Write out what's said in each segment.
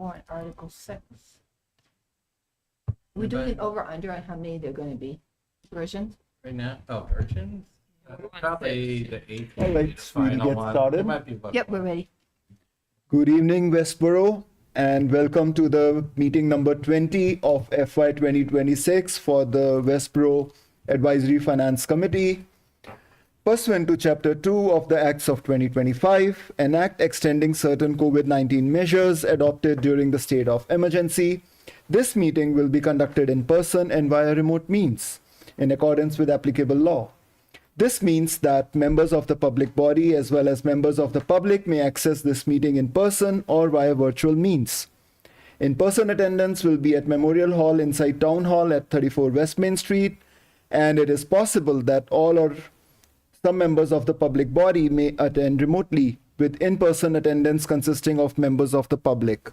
Warrant Article 6. We're doing an over-under on how many there are going to be versions? Right now, versions? Probably the 8th. All right, we get started. There might be about Yep, we're ready. Good evening, Westborough, and welcome to the meeting number 20 of FY 2026 for the Westborough Advisory Finance Committee. Pursuant to Chapter 2 of the Acts of 2025, an act extending certain COVID-19 measures adopted during the state of emergency, this meeting will be conducted in person and via remote means, in accordance with applicable law. This means that members of the public body as well as members of the public may access this meeting in person or via virtual means. In-person attendance will be at Memorial Hall inside Town Hall at 34 West Main Street, and it is possible that all or some members of the public body may attend remotely, with in-person attendance consisting of members of the public.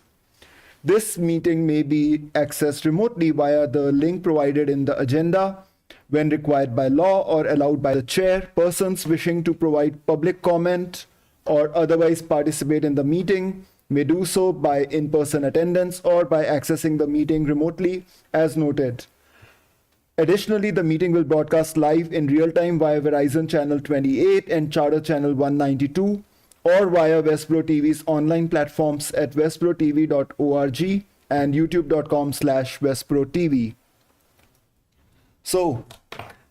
This meeting may be accessed remotely via the link provided in the agenda when required by law or allowed by the chair. Persons wishing to provide public comment or otherwise participate in the meeting may do so by in-person attendance or by accessing the meeting remotely as noted. Additionally, the meeting will broadcast live in real time via Verizon Channel 28 and Charter Channel 192 or via Westborough TV's online platforms at westboroughTV.org and youtube.com/Westborough TV. So,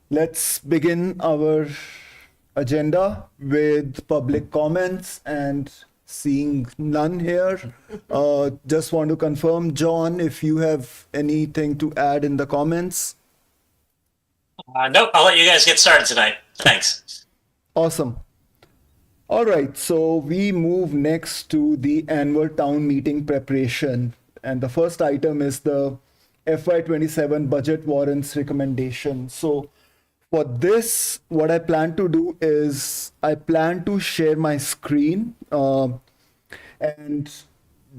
let's begin our agenda with public comments, and seeing none here, just want to confirm, John, if you have anything to add in the comments. Nope, I'll let you guys get started tonight. Thanks. Awesome. All right, so we move next to the annual town meeting preparation. And the first item is the FY27 budget warrants recommendation. So for this, what I plan to do is I plan to share my screen and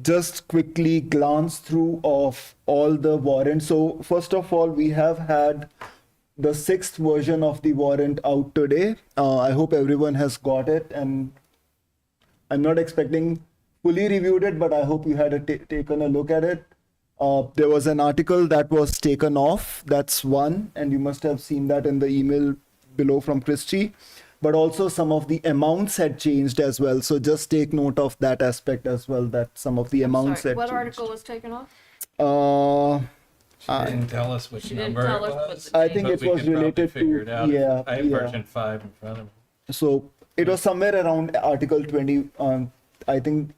just quickly glance through of all the warrants. So first of all, we have had the 6th version of the warrant out today. I hope everyone has got it, and I'm not expecting fully reviewed it, but I hope you had taken a look at it. There was an article that was taken off, that's one, and you must have seen that in the email below from Christy, but also some of the amounts had changed as well. So just take note of that aspect as well, that some of the amounts had What changed. article was taken off? She didn't tell us which She didn't number tell it us was. I think but it we was could probably related figure to, it out. yeah, I have yeah. version 5 in front of me. So it was somewhere around Article 20, I think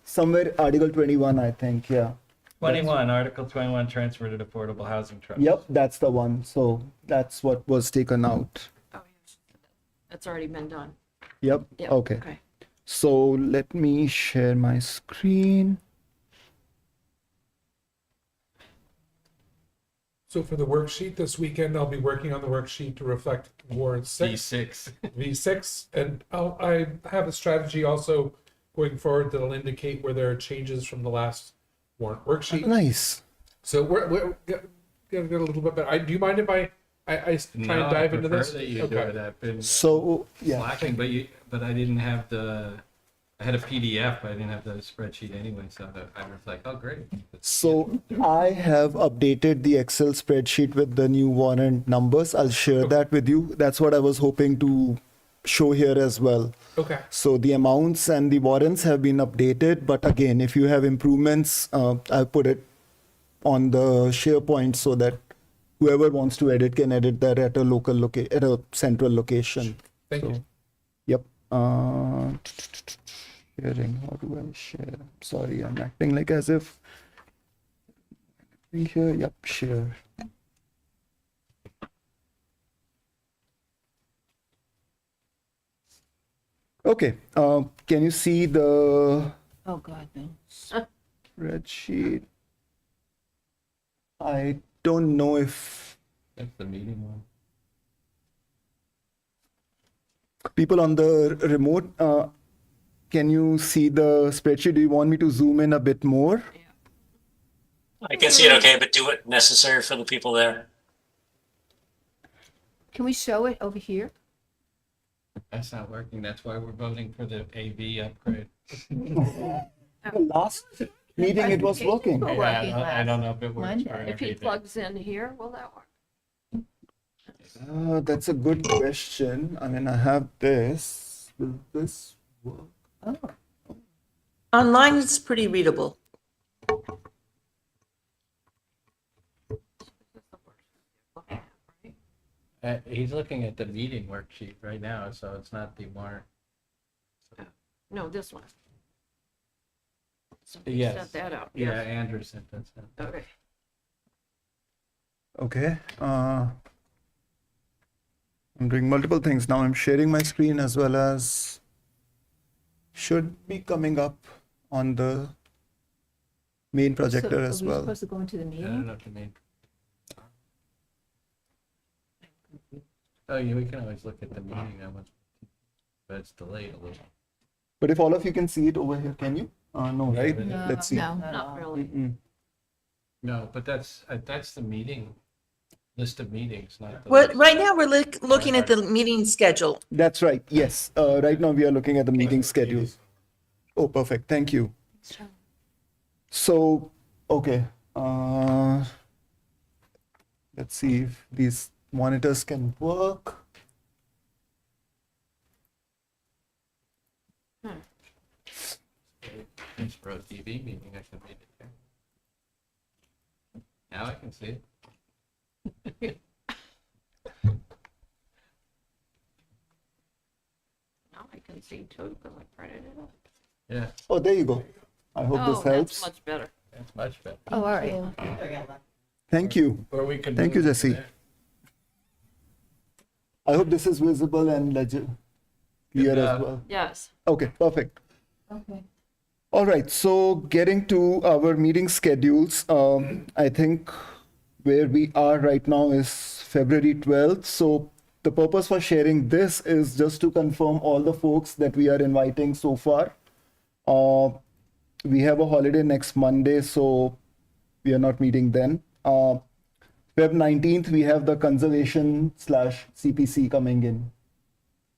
somewhere Article 21, I think, yeah. 21, Article 21, transfer to affordable housing trust. Yep, that's the one. So that's what was taken out. Oh, yes. That's already been done. Yep, Yep. okay. So let me share my screen. So for the worksheet this weekend, I'll be working on the worksheet to reflect warrant 6, D6. V6, and I have a strategy also going forward that'll indicate where there are changes from the last warrant worksheet. Nice. So we're gonna get a little bit better. Do you mind if I try and dive into this? That you do it. I've been So, yeah. slacking, but I didn't have I had a PDF, but I didn't have the spreadsheet anyway, so I was like, oh, great. So I have updated the Excel spreadsheet with the new warrant numbers. I'll share that with you. That's what I was hoping to show here as well. Okay. So the amounts and the warrants have been updated, but again, if you have improvements, I'll put it on the SharePoint so that whoever wants to edit can edit that at a central location. Thank you. Yep. Sharing. How do I share? Sorry, I'm acting like as if we here. Yep, share. Okay. Can you see the Oh, God, no. spreadsheet? I don't know if That's the meeting one. people on the remote, can you see the spreadsheet? Do you want me to zoom in a bit more? I can see it okay, but do it necessary for the people there. Can we show it over here? That's not working. That's why we're voting for the AV upgrade. Last meeting it was working. Well, Yeah, I working don't, I don't know if it works Monday. for If If he everything. plugs in here, will that work? That's a good question. I mean, I have this. Will this work? Oh, Online, it's pretty readable. He's looking at the meeting worksheet right now, so it's not the warrant. No, this one. Somebody Yes. sent that out. Yeah, Yes. Andrew sent that. Okay. Okay. I'm doing multiple things now. I'm sharing my screen as well as should be coming up on the main projector so as are we well. supposed to go into the I don't meeting? know what you mean. Oh, yeah, we can always look at the meeting now, but it's delayed a little. But if all of you can see it over here, can you? No, Yeah, right? but- No, Let's see. no, Not really. Mm-mm. No, but that's the meeting, list of meetings, not the. Well, list. right now, we're looking at the meeting schedule. That's right. Yes. Right now we are looking at the meeting schedule. Oh, perfect. Thank you. So, okay. Let's see if these monitors can work. It's Pro TV meeting, I can read it there. Now I can see it. Now I can see too, because I printed it up. Yeah, Oh, there you go. I hope this Oh, helps. that's much better. that's much better. Oh, all right. Thank you. Or we can. Thank move you, it Jesse. there. I hope this is visible and clear as Yeah. well. Yes. Okay, perfect. Okay. All right, so getting to our meeting schedules, I think where we are right now is February 12th. So the purpose for sharing this is just to confirm all the folks that we are inviting so far. We have a holiday next Monday, so we are not meeting then. Feb 19th, we have the conservation / CPC coming in.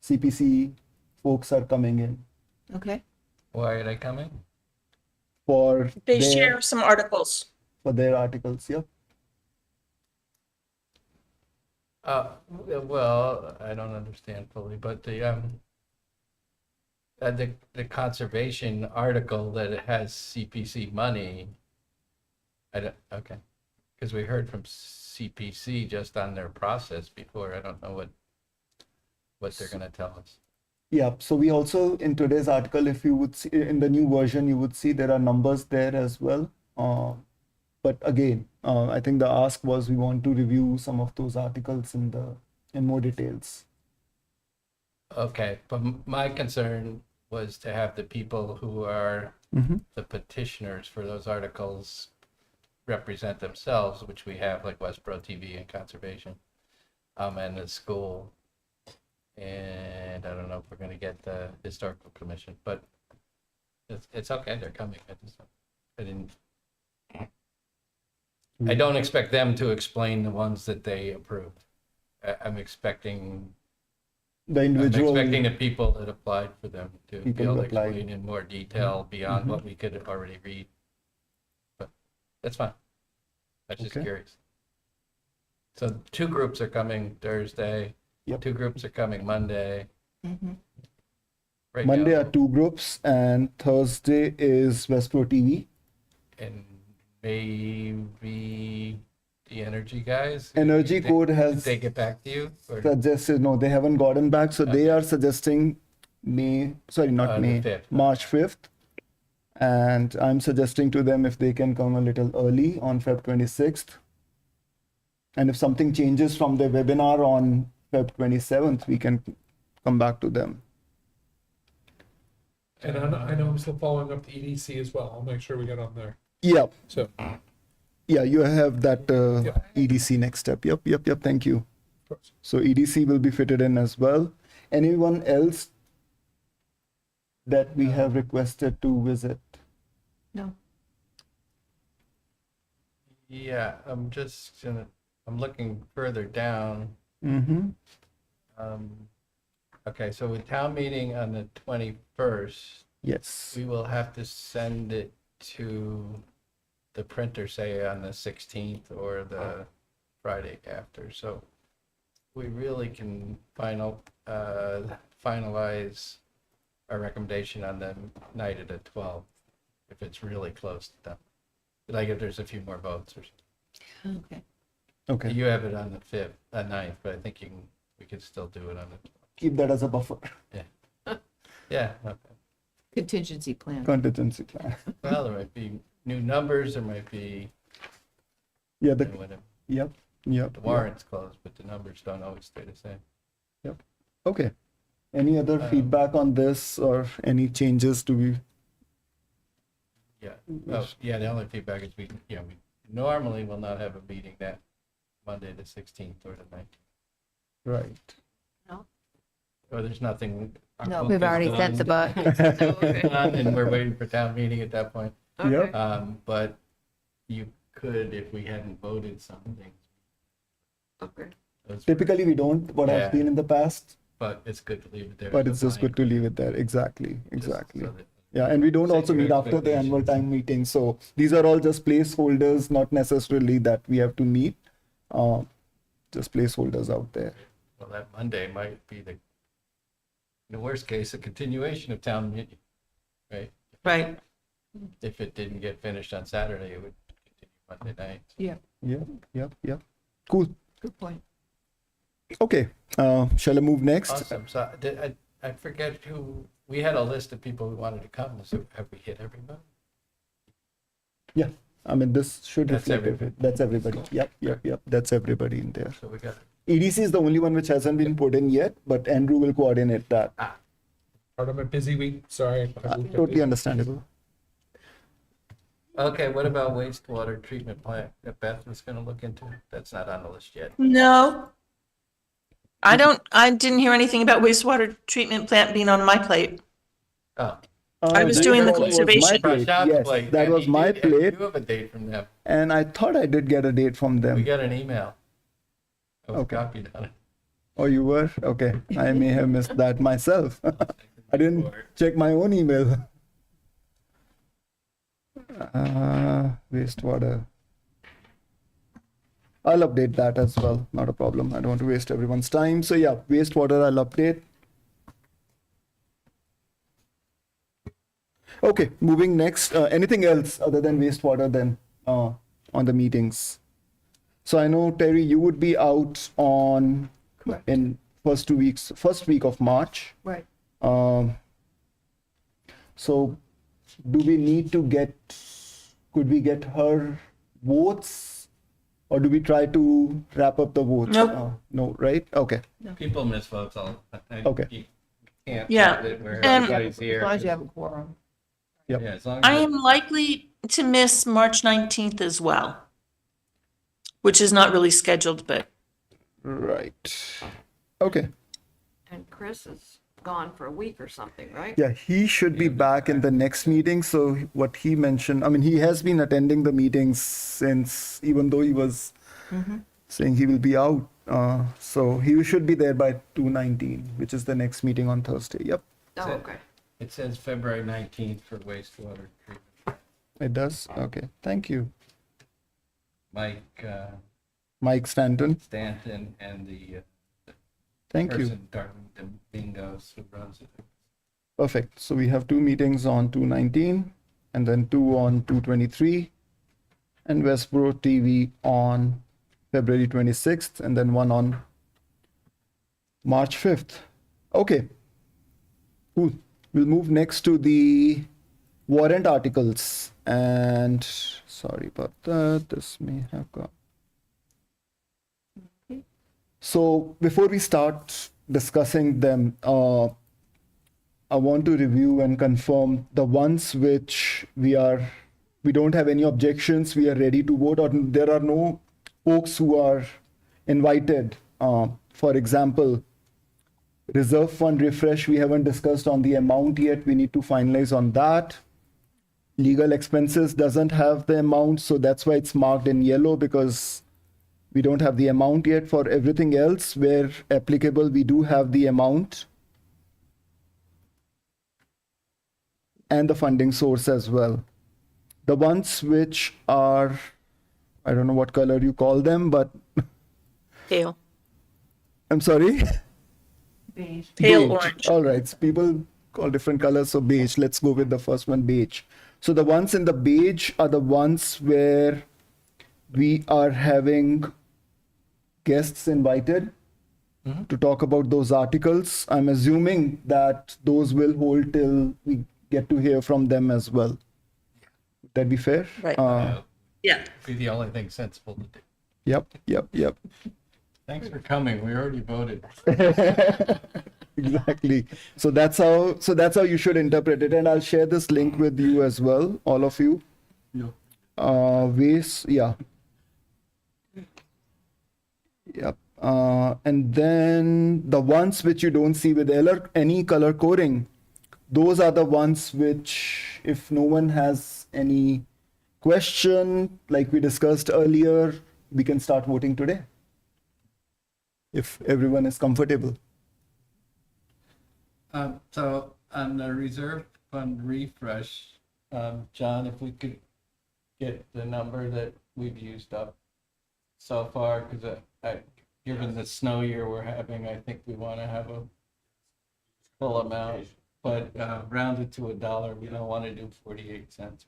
CPC folks are coming in Okay. Why are they coming? for They their, share some articles. for their articles. Yeah. Well, I don't understand fully, but the conservation article that it has CPC money, okay, because we heard from CPC just on their process before. I don't know what they're gonna tell us. Yeah, so we also in today's article, if you would see in the new version, you would see there are numbers there as well. But again, I think the ask was we want to review some of those articles in more details. Okay, but my concern was to have the people who are the petitioners for those articles represent themselves, which we have like Westborough TV and Conservation, and the school. And I don't know if we're gonna get the historical commission, but it's okay, they're coming. I don't expect them to explain the ones that they approved. I'm expecting The I'm individual. expecting the people that applied for them to be People able who to applied. explain in more detail beyond what we could already read. But that's fine. I'm just Okay. curious. So 2 groups are coming Thursday. Yep. 2 groups are coming Monday. Mm-hmm. Right Monday now. are 2 groups, and Thursday is Westborough TV. And maybe the energy guys. Energy They- Code Did has they get back to you? Or suggested, no, they haven't gotten back, so they Okay. are suggesting not the May, 5th. March 5th. And I'm suggesting to them if they can come a little early on Feb 26th. And if something changes from the webinar on Feb 27th, we can come back to them. And I know I'm still following up the EDC as well. I'll make sure we get on there. Yeah, So, yeah, you have that Yeah. EDC next step. Yep, thank you. of course. So EDC will be fitted in as well. Anyone else that we have requested to visit? No. Yeah, I'm looking further down. Mm-hmm. Okay, so with town meeting on the 21st, Yes. we will have to send it to the printer, say on the 16th or the Friday after. So we really can finalize our recommendation on the night of the 12th if it's really close to them. Like if there's a few more votes or something. Okay. Okay. You have it on the 5th, 9th, but I think we could still do it on the Keep that as a buffer. Yeah, okay. Contingency plan. Contingency plan. Well, there might be new numbers, there might be, Yeah, you know, whatever. yep. The warrant's closed, but the numbers don't always stay the same. Okay. Any other feedback on this or any changes to be? Yeah, oh, yeah, the only feedback is we normally will not have a meeting that Monday, the 16th or the 19th. Right. Or there's nothing. our No, book We've is already sent the done, book. and we're waiting for town meeting at that point. Yep. But you could, if we hadn't voted some things. Okay. those were- Typically, we don't, what I've Yeah. seen in the past, But it's good to leave it there. but as it's a just good to leave it there. Exactly. just Exactly. so that- Yeah, and we don't Set also your meet after the annual expectations. time meeting. So these are all just placeholders, not necessarily that we have to meet. Just placeholders out there. Well, that Monday might be in the worst case, a continuation of town meeting, right? Right. If it didn't get finished on Saturday, it would continue Monday night. Yep. Cool. Good point. Okay. Shall I move next? Awesome. So I forget we had a list of people who wanted to come. So have we hit everybody? Yeah. I mean, this should That's reflect everybody. That's everybody. Yep. That's everybody in there. So we got EDC is the only one which hasn't been put in yet, but Andrew will coordinate that. Part of my busy week, sorry. Totally understandable. Okay, what about wastewater treatment plant that Beth was going to look into? That's not on the list yet. No. I didn't hear anything about wastewater treatment plant being on my plate. Oh, I was doing the That was my conservation. plate. Prashant's Yes, plate, that and was he my did- and plate, You have a date from them. and I thought I did get a date from We them. got an email. I was Okay. copied on it. Oh, you were? Okay. I may have missed that myself. I didn't check my own email. Wastewater. I'll update that as well. Not a problem. I don't want to waste everyone's time. So yeah, wastewater I'll update. Okay, moving next. Anything else other than wastewater then on the meetings? So I know, Terry, you would be out on Correct. in first week of March. Right. So do we need to could we get her votes, or do we try to wrap up the votes? Nope. No, right? Okay. People miss votes all. Okay. You can't Yeah, have it where and- everybody's As here. long as you have a quorum. Yep. Yeah, as long as I it- am likely to miss March 19th as well, which is not really scheduled, but Right. Okay. And Chris is gone for a week or something, right? Yeah, he should be back in the next meeting. So what he mentioned, I mean, he has been attending the meetings since, even though he was saying he will be out. So he should be there by 2/19, which is the next meeting on Thursday. Yep, Oh, That's it. okay. It says February 19th for wastewater treatment. it does. Okay, thank you, Mike Mike Stanton. Stanton and the Thank you. person, Darlington Bingos, who runs it. Perfect. So we have two meetings on 2/19 and then two on 2/23 and Westborough TV on February 26th and then one on March 5th. Okay. Cool. We'll move next to the warrant articles. And sorry about that. This may have gone. So before we start discussing them, I want to review and confirm the ones which we don't have any objections, we are ready to vote, or there are no folks who are invited. For example, reserve fund refresh, we haven't discussed on the amount yet. We need to finalize on that. Legal expenses doesn't have the amount, so that's why it's marked in yellow, because we don't have the amount yet. For everything else, where applicable, we do have the amount and the funding source as well. The ones which are, I don't know what color you call them, but Pale. I'm sorry. Beige. Pale Beige. orange. All right. So people call different colors, so beige. Let's go with the first one, beige. So the ones in the beige are the ones where we are having guests invited to talk about those articles. I'm assuming that those will hold till we get to hear from them as well. Would that be fair? Right. Yeah. Be the only thing sensible to do. Yep. Thanks for coming. We already voted. Exactly. So that's how you should interpret it. And I'll share this link with you as well, all of you. No. Ways, yeah. Yep. And then the ones which you don't see with any color coding, those are the ones which, if no one has any question, like we discussed earlier, we can start voting today. If everyone is comfortable. So on the reserve fund refresh, John, if we could get the number that we've used up so far, because given the snow year we're having, I think we want to have a full amount, but rounded to $1, we don't want to do 48 cents.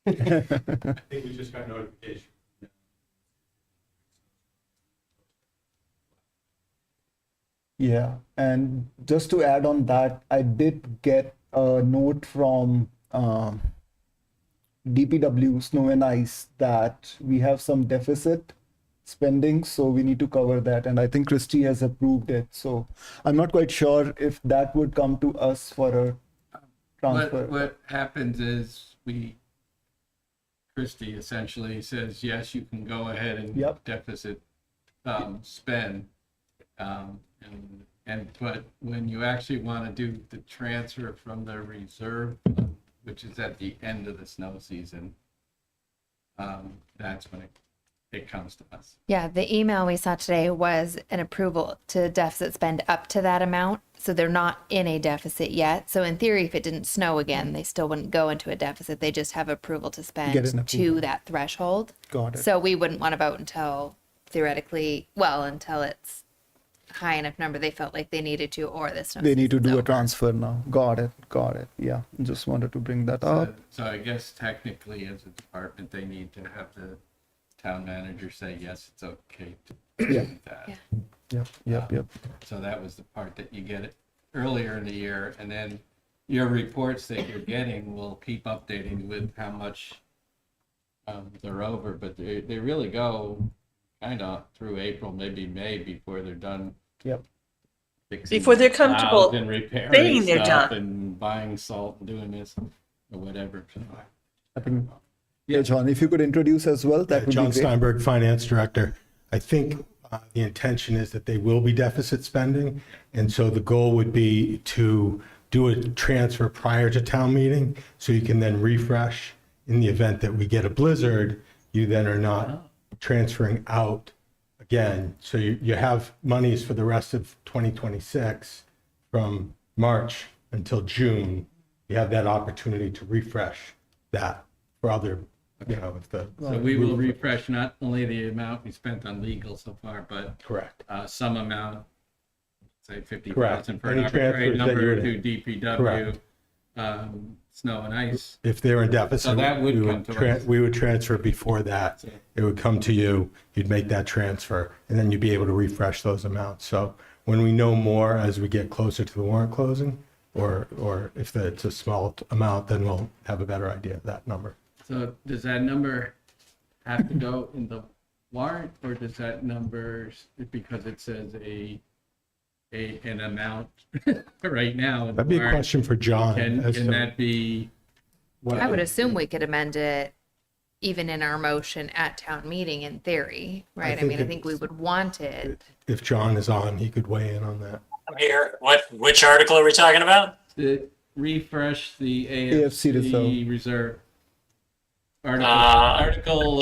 I think we just got notification. Yeah, and just to add on that, I did get a note from DPW Snow and Ice that we have some deficit spending, so we need to cover that. And I think Christie has approved it. So I'm not quite sure if that would come to us for a transfer. What happens is Christie essentially says, yes, you can go ahead and Yep. deficit spend. But when you actually want to do the transfer from the reserve fund, which is at the end of the snow season, that's when it comes to us. Yeah, the email we saw today was an approval to deficit spend up to that amount. So they're not in a deficit yet. So in theory, if it didn't snow again, they still wouldn't go into a deficit. They just have approval to Get spend an approval. to that threshold. Got it. So we wouldn't want to vote until until it's high enough number they felt like they needed to, or this. They need to do a transfer now. Got it. Yeah, just wanted to bring that up. So I guess technically as a department, they need to have the town manager say, yes, it's okay to do that. Yeah. Yep. So that was the part that you get it earlier in the year, and then your reports that you're getting will keep updating with how much they're over, but they really go kind of through April, maybe May before they're done. Yep. Fixing Before they're comfortable plows and repairing saying they're stuff done. and buying salt and doing this or whatever. So, I think, yeah, John, if you could introduce as well, that would John be great. Steinberg, Finance Director. I think the intention is that they will be deficit spending. And so the goal would be to do a transfer prior to town meeting so you can then refresh in the event that we get a blizzard. You then are not transferring out again. So you have monies for the rest of 2026 from March until June. You have that opportunity to refresh that for other, if the. so we will refresh not only the amount we spent on legal so far, but Correct. some amount, say 50,000 Correct. for an Any arbitrary transfers that number you're to in. DPW, Correct. snow and ice. If they're in deficit, So that would come to us. we would transfer before that. It would come to you, you'd make that transfer, and then you'd be able to refresh those amounts. So when we know more as we get closer to the warrant closing, or if it's a small amount, then we'll have a better idea of that number. So does that number have to go in the warrant, or does that number, because it says an amount right now? in the That'd be a warrant, question for John. as Can to that be? I would assume we could amend it even in our motion at town meeting in theory, right? I think mean, I think we would want it. If John is on, he could weigh in on that. I'm here. Which article are we talking about? Refresh the AFC AFC reserve. Uh, Article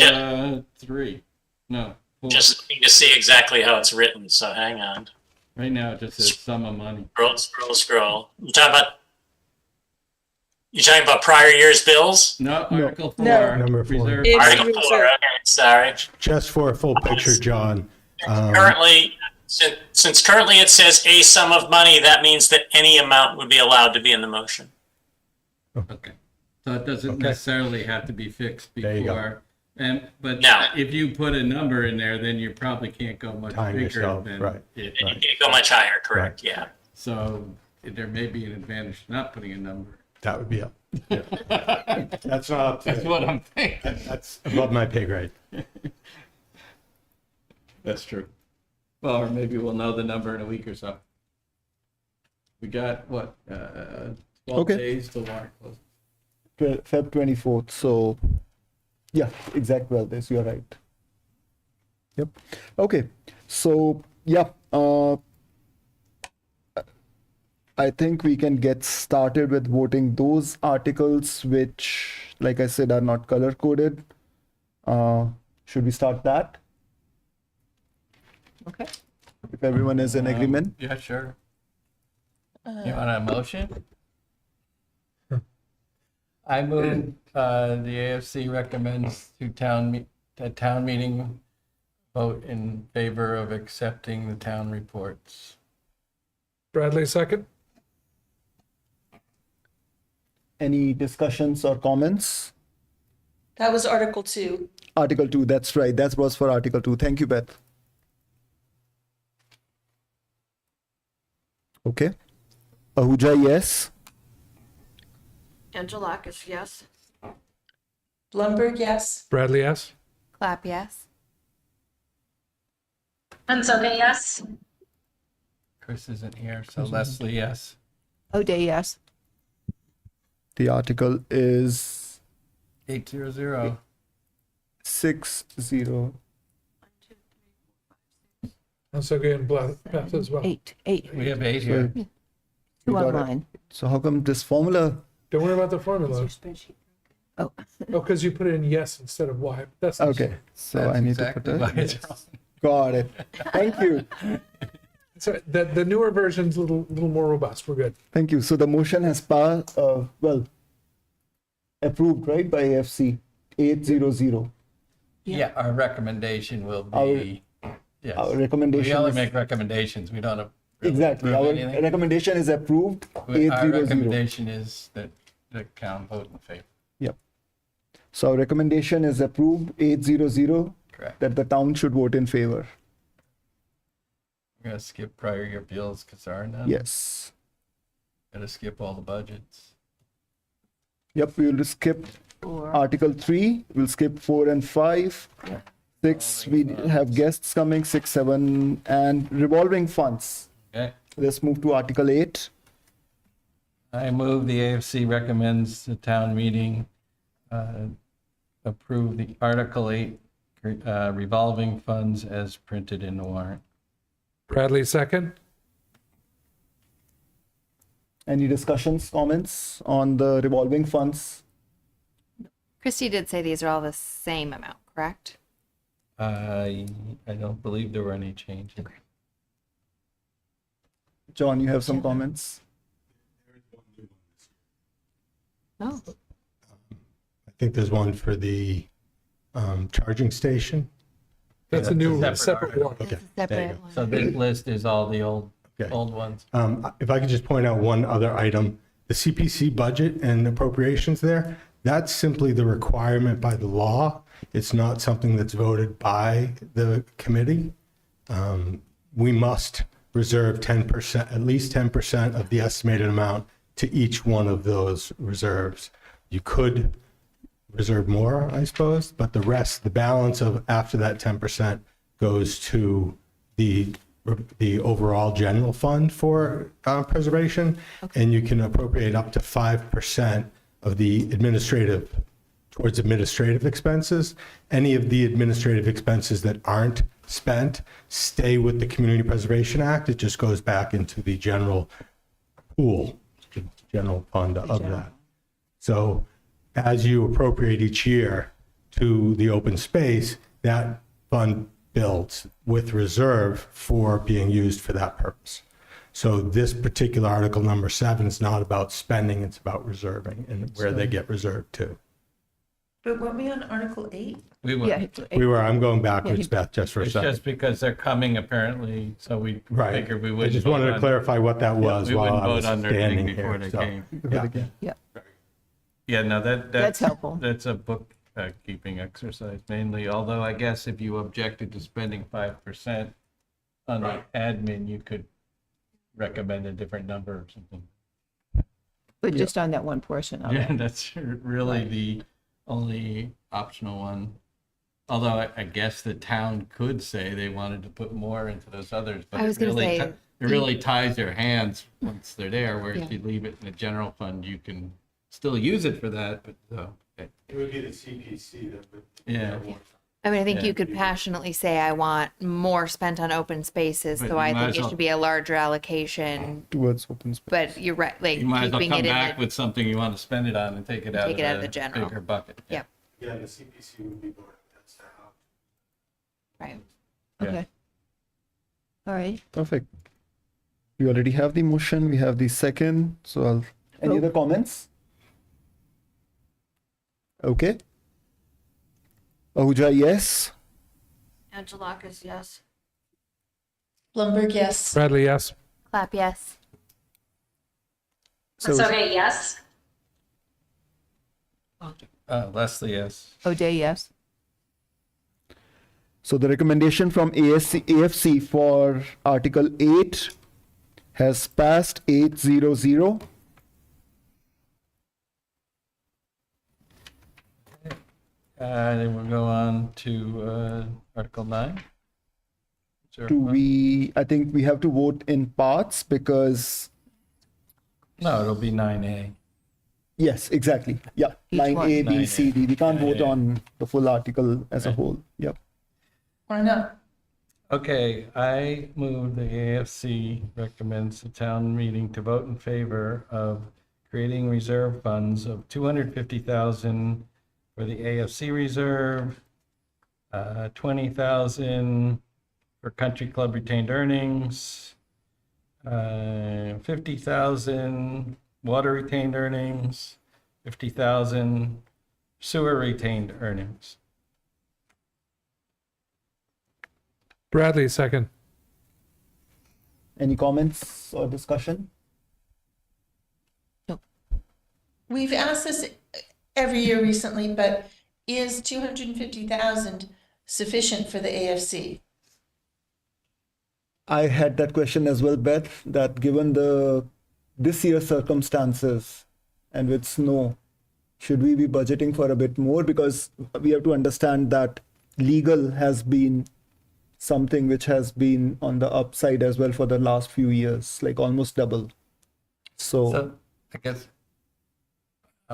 3. No, 4. Just looking to see exactly how it's written, so hang on. Right now it just says sum of money. Scroll. You talking about You talking about prior year's bills? No, Article 4. No. Number 4. Reserve. It's Article 4, reserved. okay, sorry. Just for a full picture, John. Currently, since currently it says a sum of money, that means that any amount would be allowed to be in the motion. Okay. So it doesn't Okay. necessarily have to be fixed There you go. before. But No. if you put a number in there, then you probably can't go much Time bigger yourself, than right. it. You can't go much higher, correct, yeah. So there may be an advantage to not putting a number. That would be up. That's not up That's to, what I'm thinking. that's above my pay grade. That's true. Well, or maybe we'll know the number in a week or so. We got, what, 12 Okay. days till warrant closes. Feb 24th. So, yeah, exact well this. You're right. Yep. Okay. So, yeah. I think we can get started with voting those articles which, like I said, are not color coded. Should we start that? Okay. If everyone is in agreement. Yeah, sure. You want a motion? I move, the AFC recommends to town meeting vote in favor of accepting the town reports. Bradley, second. Any discussions or comments? That was Article 2. Article 2, that's right. That was for Article 2. Thank you, Beth. Okay. Ahuja, yes. Angelakis, yes. Blumberg, yes. Bradley, yes. Clap, yes. Ansoga, yes. Chris isn't here, so Leslie, yes. O'Day, yes. The article is 800. 6-0. Ansoga and Beth as well. Eight. We have 8 here. So, Two got it. online. so how come this formula? Don't worry about the formula. Oh, Oh, because you put it in yes instead of Y. That's Okay. So That's I need exactly to why put it's it. wrong. Got it. Thank you. So the newer version's a little more robust. We're good. Thank you. So the motion has passed, approved, right, by AFC 800. Yeah, our recommendation will be, yes. Our We recommendation only is, make recommendations. We don't really exactly. approve Our anything. recommendation is approved Our 800. recommendation is that the town vote in favor. Yep. So our recommendation is approved 800 Correct. that the town should vote in favor. We're gonna skip prior year bills because there are none. Yes. Gotta skip all the budgets. Yep. We will skip or Article 3. We'll skip 4 and 5. 6, we have guests coming, 6, 7, and revolving funds. Okay. Let's move to Article 8. I move the AFC recommends the town meeting approve the Article 8 revolving funds as printed in the warrant. Bradley, second. Any discussions, comments on the revolving funds? Christy did say these are all the same amount, correct? I don't believe there were any changes. John, you have some comments? Oh, I think there's one for the charging station. That's a Yeah, new separate separate article. one. it's a there you separate go. one. So this list is all the old Okay. ones. If I could just point out one other item, the CPC budget and appropriations there, that's simply the requirement by the law. It's not something that's voted by the committee. We must reserve 10%, at least 10% of the estimated amount to each one of those reserves. You could reserve more, I suppose, but the rest, the balance of after that 10% goes to the overall general fund for preservation, and you can appropriate up to 5% of the towards administrative expenses. Any of the administrative expenses that aren't spent stay with the Community Preservation Act. It just goes back into the general pool, the general fund of that. So as you appropriate each year to the open space, that fund builds with reserve for being used for that purpose. So this particular article, number 7, is not about spending, it's about reserving and where they get reserved to. But weren't we on Article 8? We Yeah. will. I'm going backwards, he- Beth, just for a It's second. just because they're coming apparently, so we Right. figured we I wouldn't. just wanted vote to on- clarify what that was We while wouldn't I was vote on their thing standing before here. they So, came. yeah. Yeah. Yeah, no, That's that's helpful. That's a book keeping exercise mainly, although I guess if you objected to spending 5% on the admin, you could recommend a different number or something. But just on that one portion of Yeah, it. that's really the only optional one. Although I guess the town could say they wanted to put more into those others, but I was it gonna really, say, it really ties your hands once they're there, whereas Yeah. if you leave it in the general fund, you can still use it for that, but, It would be the CPC that would. yeah. I mean, I think Yeah. you could passionately say, I want more spent on open spaces, But so you I might think as it well- should be a larger allocation. Towards open space. But you're right, like You might as well keeping come it in back the, with something you want to spend it on and take it out Take it out of the general. bigger bucket. Yep. Yeah, the CPC would be voting, that's the how. right. Yeah. Okay. All right. Perfect. We already have the motion. We have the second. So any other comments? Okay. Ahuja, yes. Angelakis, yes. Blumberg, yes. Bradley, yes. Clap, yes. So yes. Leslie, yes. O'Day, yes. So the recommendation from AFC for Article 8 has passed 800. Then we'll go on to Article 9. Sure. I think we have to vote in parts because, No, it'll be 9A. yes, exactly. Yeah, Each line one. A, B, 9A. C, D. We can't Yeah, vote yeah. on the full article as a Right. whole. Yep. Why not? Okay, I move the AFC recommends the town meeting to vote in favor of creating reserve funds of 250,000 for the AFC reserve, 20,000 for country club retained earnings, 50,000 water retained earnings, 50,000 sewer retained earnings. Bradley, second. Any comments or discussion? We've asked this every year recently, but is 250,000 sufficient for the AFC? I had that question as well, Beth, that given this year's circumstances and with snow, should we be budgeting for a bit more? Because we have to understand that legal has been something which has been on the upside as well for the last few years, like almost double. So I guess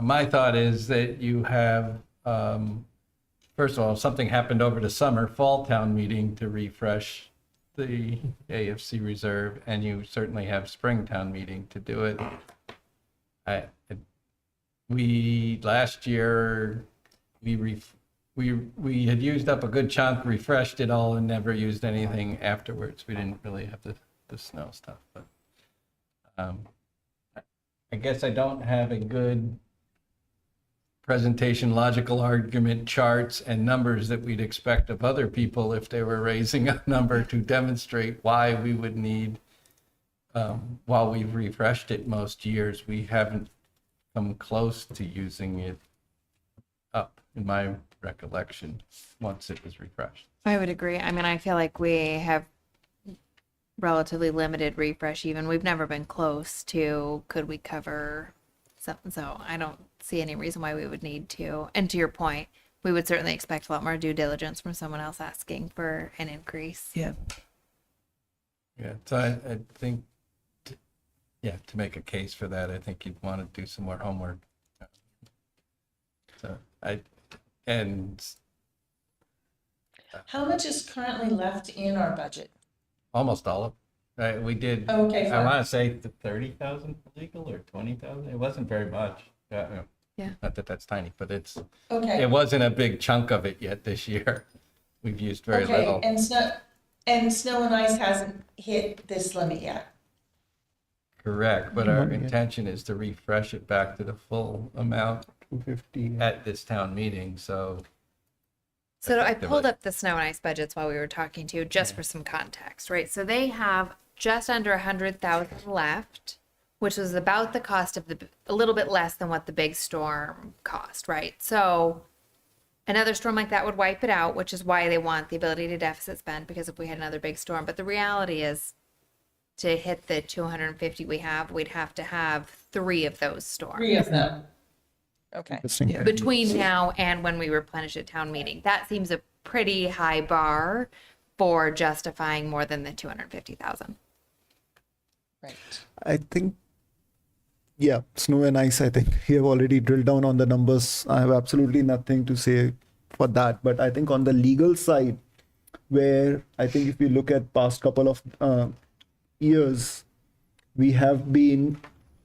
my thought is that you have, first of all, if something happened over the summer, fall town meeting to refresh the AFC reserve, and you certainly have spring town meeting to do it. Last year, we had used up a good chunk, refreshed it all, and never used anything afterwards. We didn't really have the snow stuff, but I guess I don't have a good presentation, logical argument, charts, and numbers that we'd expect of other people if they were raising a number to demonstrate why we would need, while we've refreshed it most years, we haven't come close to using it up, in my recollection, once it was refreshed. I would agree. I mean, I feel like we have relatively limited refresh even. We've never been close to could we cover something. So I don't see any reason why we would need to. And to your point, we would certainly expect a lot more due diligence from someone else asking for an increase. Yeah. Yeah, so I think, to make a case for that, I think you'd want to do some more homework. So How much is currently left in our budget? almost all of, right, we did. Okay, I fine. want to say 30,000 for legal or 20,000. It wasn't very much. Yeah. Not that that's tiny, but it Okay, wasn't a big chunk of it yet this year. We've used very okay, little. and snow and ice hasn't hit this limit yet. Correct, but our Yeah. intention is to refresh it back to the full amount 250. at this town meeting, so. So I Effectively. pulled up the snow and ice budgets while we were talking to you, just for some context, right? So they have just under 100,000 left, which was about the cost of a little bit less than what the big storm cost, right? So another storm like that would wipe it out, which is why they want the ability to deficit spend, because if we had another big storm, but the reality is to hit the 250 we have, we'd have to have 3 of those storms. 3 of them. Okay. Interesting. Between now and when we replenish at town meeting. That seems a pretty high bar for justifying more than the 250,000. Right. I think, yeah, snow and ice, I think you have already drilled down on the numbers. I have absolutely nothing to say for that. But I think on the legal side, where I think if we look at past couple of years, we have been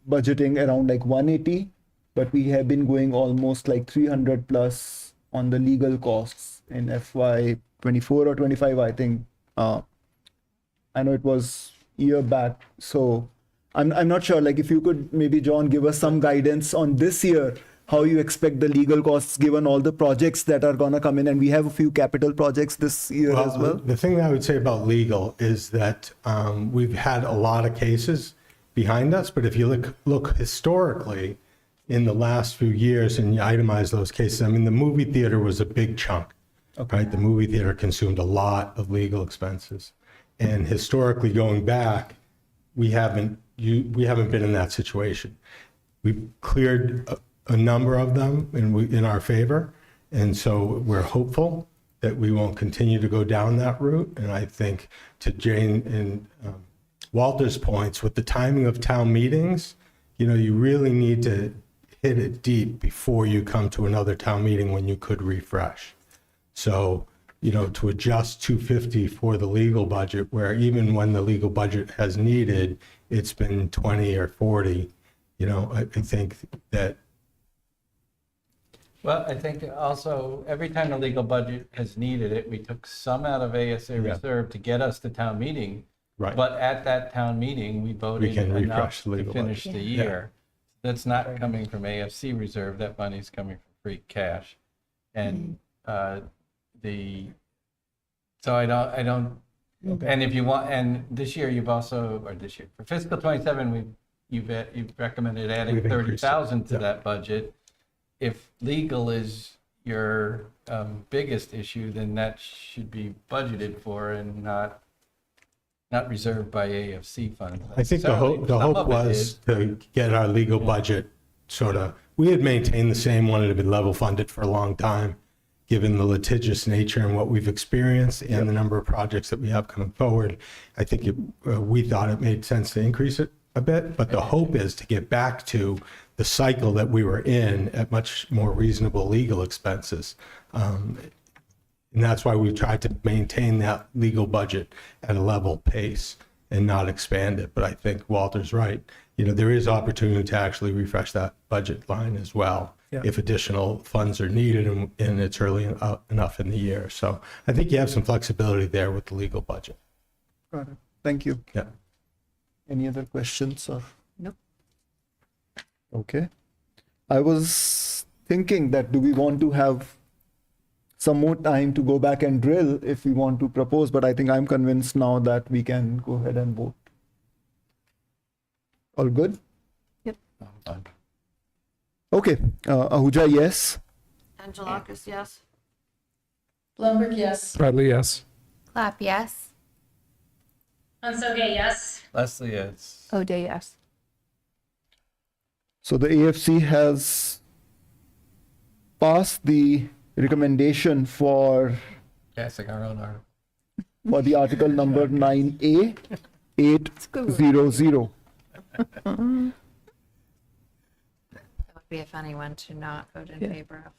budgeting around like 180, but we have been going almost like 300 plus on the legal costs in FY 24 or 25, I think. I know it was year back, so I'm not sure. Like if you could maybe, John, give us some guidance on this year, how you expect the legal costs given all the projects that are gonna come in, and we have a few capital projects this year as well. The thing that I would say about legal is that we've had a lot of cases behind us, but if you look historically in the last few years and you itemize those cases, I mean, the movie theater was a big chunk, right? The movie theater consumed a lot of legal expenses. And historically going back, we haven't been in that situation. We've cleared a number of them in our favor. And so we're hopeful that we won't continue to go down that route. And I think to Jane and Walter's points, with the timing of town meetings, you really need to hit it deep before you come to another town meeting when you could refresh. So, to adjust 250 for the legal budget, where even when the legal budget has needed, it's been 20 or 40, I think that. Well, I think also every time the legal budget has needed it, we took some out of ASA reserve to get us to town meeting. Right. But at that town meeting, we voted can refresh enough the legal to finish budget. the year. That's not coming from AFC reserve, that money's coming from free cash. And so I don't, and if you want, and this year for fiscal 27, you've recommended adding We've increased it. 30,000 to that budget. If legal is your biggest issue, then that should be budgeted for and not reserved by AFC funds. I think the hope Some of it was is. to get our legal budget we had maintained the same, wanted to be level funded for a long time, given the litigious nature and what we've experienced and the number of projects that we have coming forward. I think we thought it made sense to increase it a bit, but the hope is to get back to the cycle that we were in at much more reasonable legal expenses. And that's why we tried to maintain that legal budget at a level pace and not expand it. But I think Walter's right. There is opportunity to actually refresh that budget line as well if additional funds are needed and it's early enough in the year. So I think you have some flexibility there with the legal budget. Got it. Thank you. Yeah. Any other questions or? Nope. Okay. I was thinking that do we want to have some more time to go back and drill if we want to propose, but I think I'm convinced now that we can go ahead and vote. All good? Okay. Ahuja, yes. Angelakis, yes. Blumberg, yes. Bradley, yes. Clap, yes. Onsoge, yes. Leslie, it's Oh, day, yes. So the AFC has passed the recommendation for passing our own article. the article number 9A 800. That would be a funny one to not vote in favor of.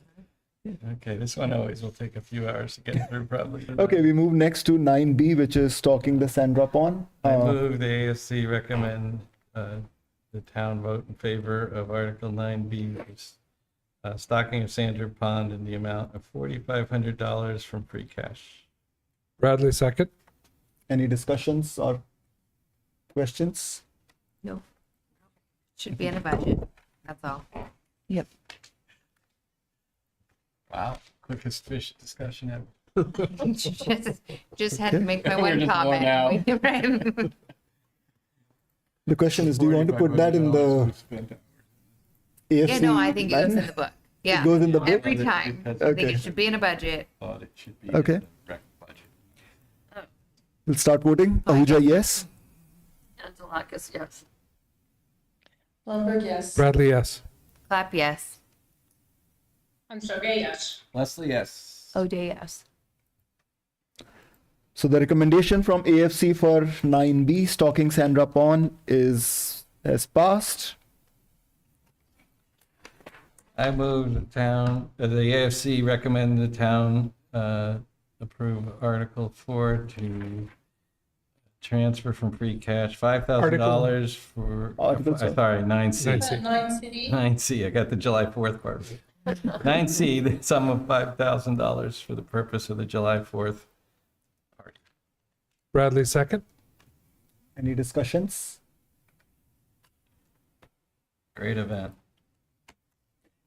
Okay, this one always will take a few hours to get through probably. Okay, we move next to 9B, which is stalking the Sandra Pond. I move the ASC recommend the town vote in favor of Article 9B, stocking of Sandra Pond in the amount of $4,500 from free cash. Bradley, second. Any discussions or questions? No. Should be in the budget. That's all. Yep. Wow, quickest fish discussion ever. Just had to make my We're one just worn comment. Right. The question is, do you want to put that in the AFC? Yeah, no, I think it goes in the book. Yeah. It goes in the book? Every time. I think Okay. it should be in a budget. Thought it should be Okay. in the rec budget. We'll start voting. Ahuja, yes. Angelakis, yes. Blumberg, yes. Bradley, yes. Clap yes. Ansoga, yes. Leslie, yes. O'Day, yes. So the recommendation from AFC for 9B, stocking Sandra Pond, has passed. I move the AFC recommend the town approve Article 4 to transfer from free cash $5,000 for, Article, sorry. sorry, 9C. 9C. 9C. 9C, I got the July 4th part. 9C, the sum of $5,000 for the purpose of the July 4th party. Bradley, second. Any discussions? Great event.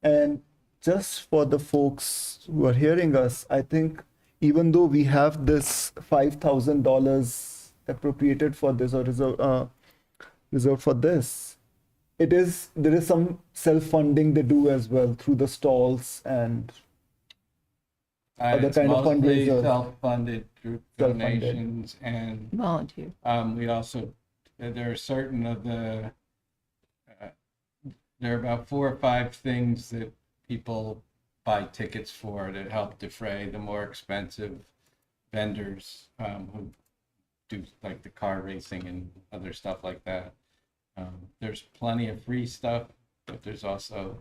And just for the folks who are hearing us, I think even though we have this $5,000 appropriated for this or reserved for this, there is some self-funding they do as well through the stalls and other It's kind of mostly fundraisers. self-funded through Self-funded. donations, and Volunteer. we also, there are certain of the, there are about 4 or 5 things that people buy tickets for to help defray the more expensive vendors who do like the car racing and other stuff like that. There's plenty of free stuff, but there's also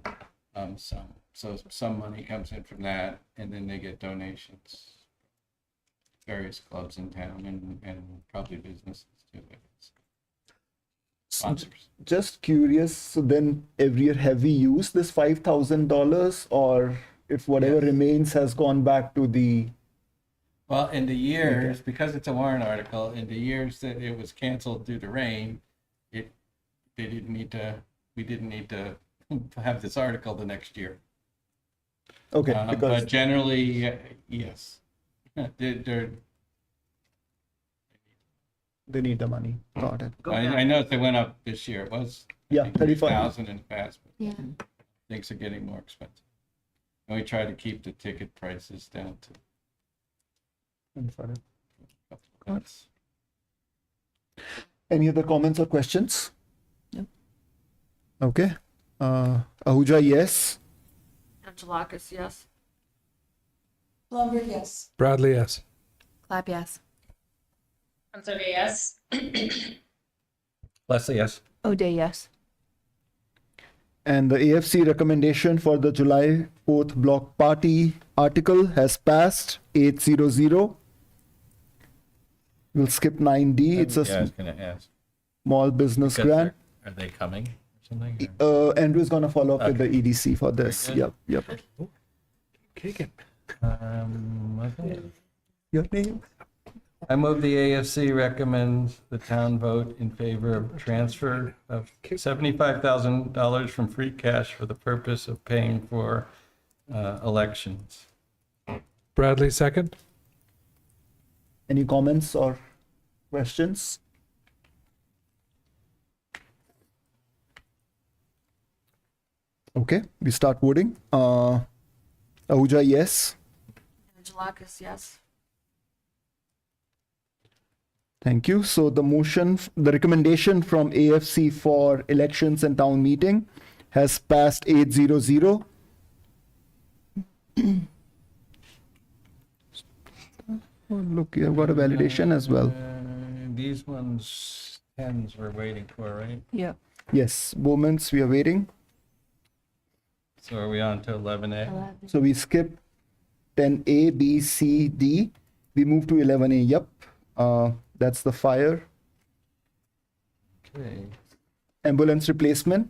some money comes in from that, and then they get donations. Various clubs in town and probably businesses too. Sponsors. Just curious, so then every year have we used this $5,000, or if whatever Yes. remains has gone back to the... Well, in the years, because it's a warrant article, in the years that it was canceled due to rain, we didn't need to have this article the next year. Okay, But because generally, yes. they need the money. Got it. I know they went up this year. It was Yeah, 35. 30,000 in the past, but Yeah. things are getting more expensive. And we try to keep the ticket prices down to I'm sorry. a couple of bucks. Any other comments or questions? No. Okay. Ahuja, yes. Angelakis, yes. Blumberg, yes. Bradley, yes. Clap yes. Ansoga, yes. Leslie, yes. O'Day, yes. And the AFC recommendation for the July 4th block party article has passed 800. We'll skip 9D. It's a Yeah, I was gonna ask. small business Because grant. Are they coming or something? or- Andrew's gonna follow up with the Okay. EDC for this. Very Yep. Kicking. Okay. Your name? I move the AFC recommends the town vote in favor of transfer of $75,000 from free cash for the purpose of paying for elections. Bradley, second. Any comments or questions? Okay, we start voting. Ahuja, yes. Angelakis, yes. Thank you. So the recommendation from AFC for elections and town meeting has passed 800. Oh, look, you've got a validation as well. These ones, 10s we're waiting for, right? Yeah. Yes, moments we are waiting. So are we on to 11A? So we skip 10A, B, C, D. We move to 11A. Yep. That's the fire. Okay. Ambulance replacement.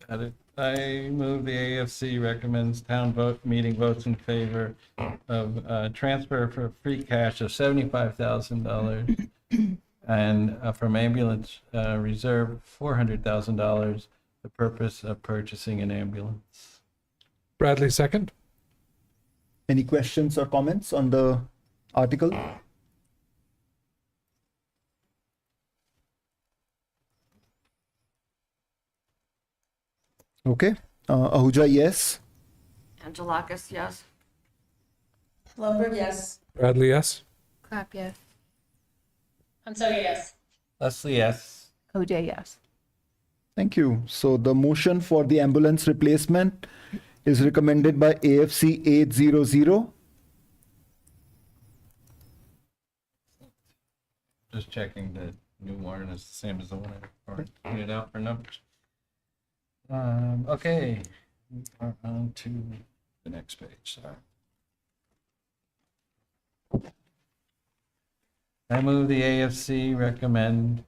Got it. I move the AFC recommends town meeting votes in favor of transfer for free cash of $75,000 And from ambulance reserve, $400,000, the purpose of purchasing an ambulance. Bradley, second. Any questions or comments on the article? Okay. Ahuja, yes. Angelakis, yes. Blumberg, yes. Bradley, yes. Clap, yes. Hansoga, yes. Leslie, yes. OJ, yes. Thank you. So the motion for the ambulance replacement is recommended by AFC 800. Just checking the new warrant is the same as the one I pointed out for numbers. Okay, we are on to the next page. Sorry. I move the AFC recommend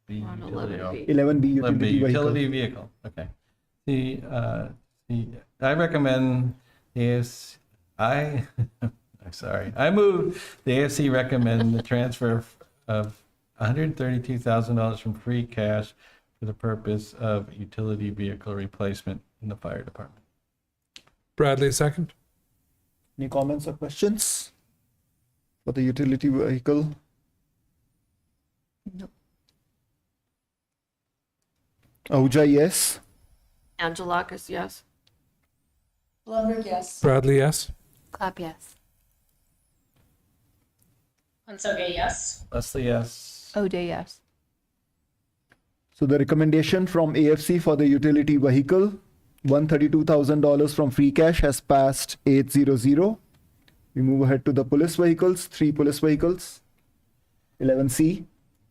the On utility, 11B. 11B Utility utility vehicle. vehicle. Okay. I recommend I move the AFC recommend the transfer of $132,000 from free cash for the purpose of utility vehicle replacement in the fire department. Bradley, second. Any comments or questions for the utility vehicle? Nope. Ahuja, yes. Angelakis, yes. Blumberg, yes. Bradley, yes. Clap, yes. Hansoga, yes. Leslie, yes. OJ, yes. So the recommendation from AFC for the utility vehicle, $132,000 from free cash, has passed 800. We move ahead to the police vehicles, 3 police vehicles. 11C.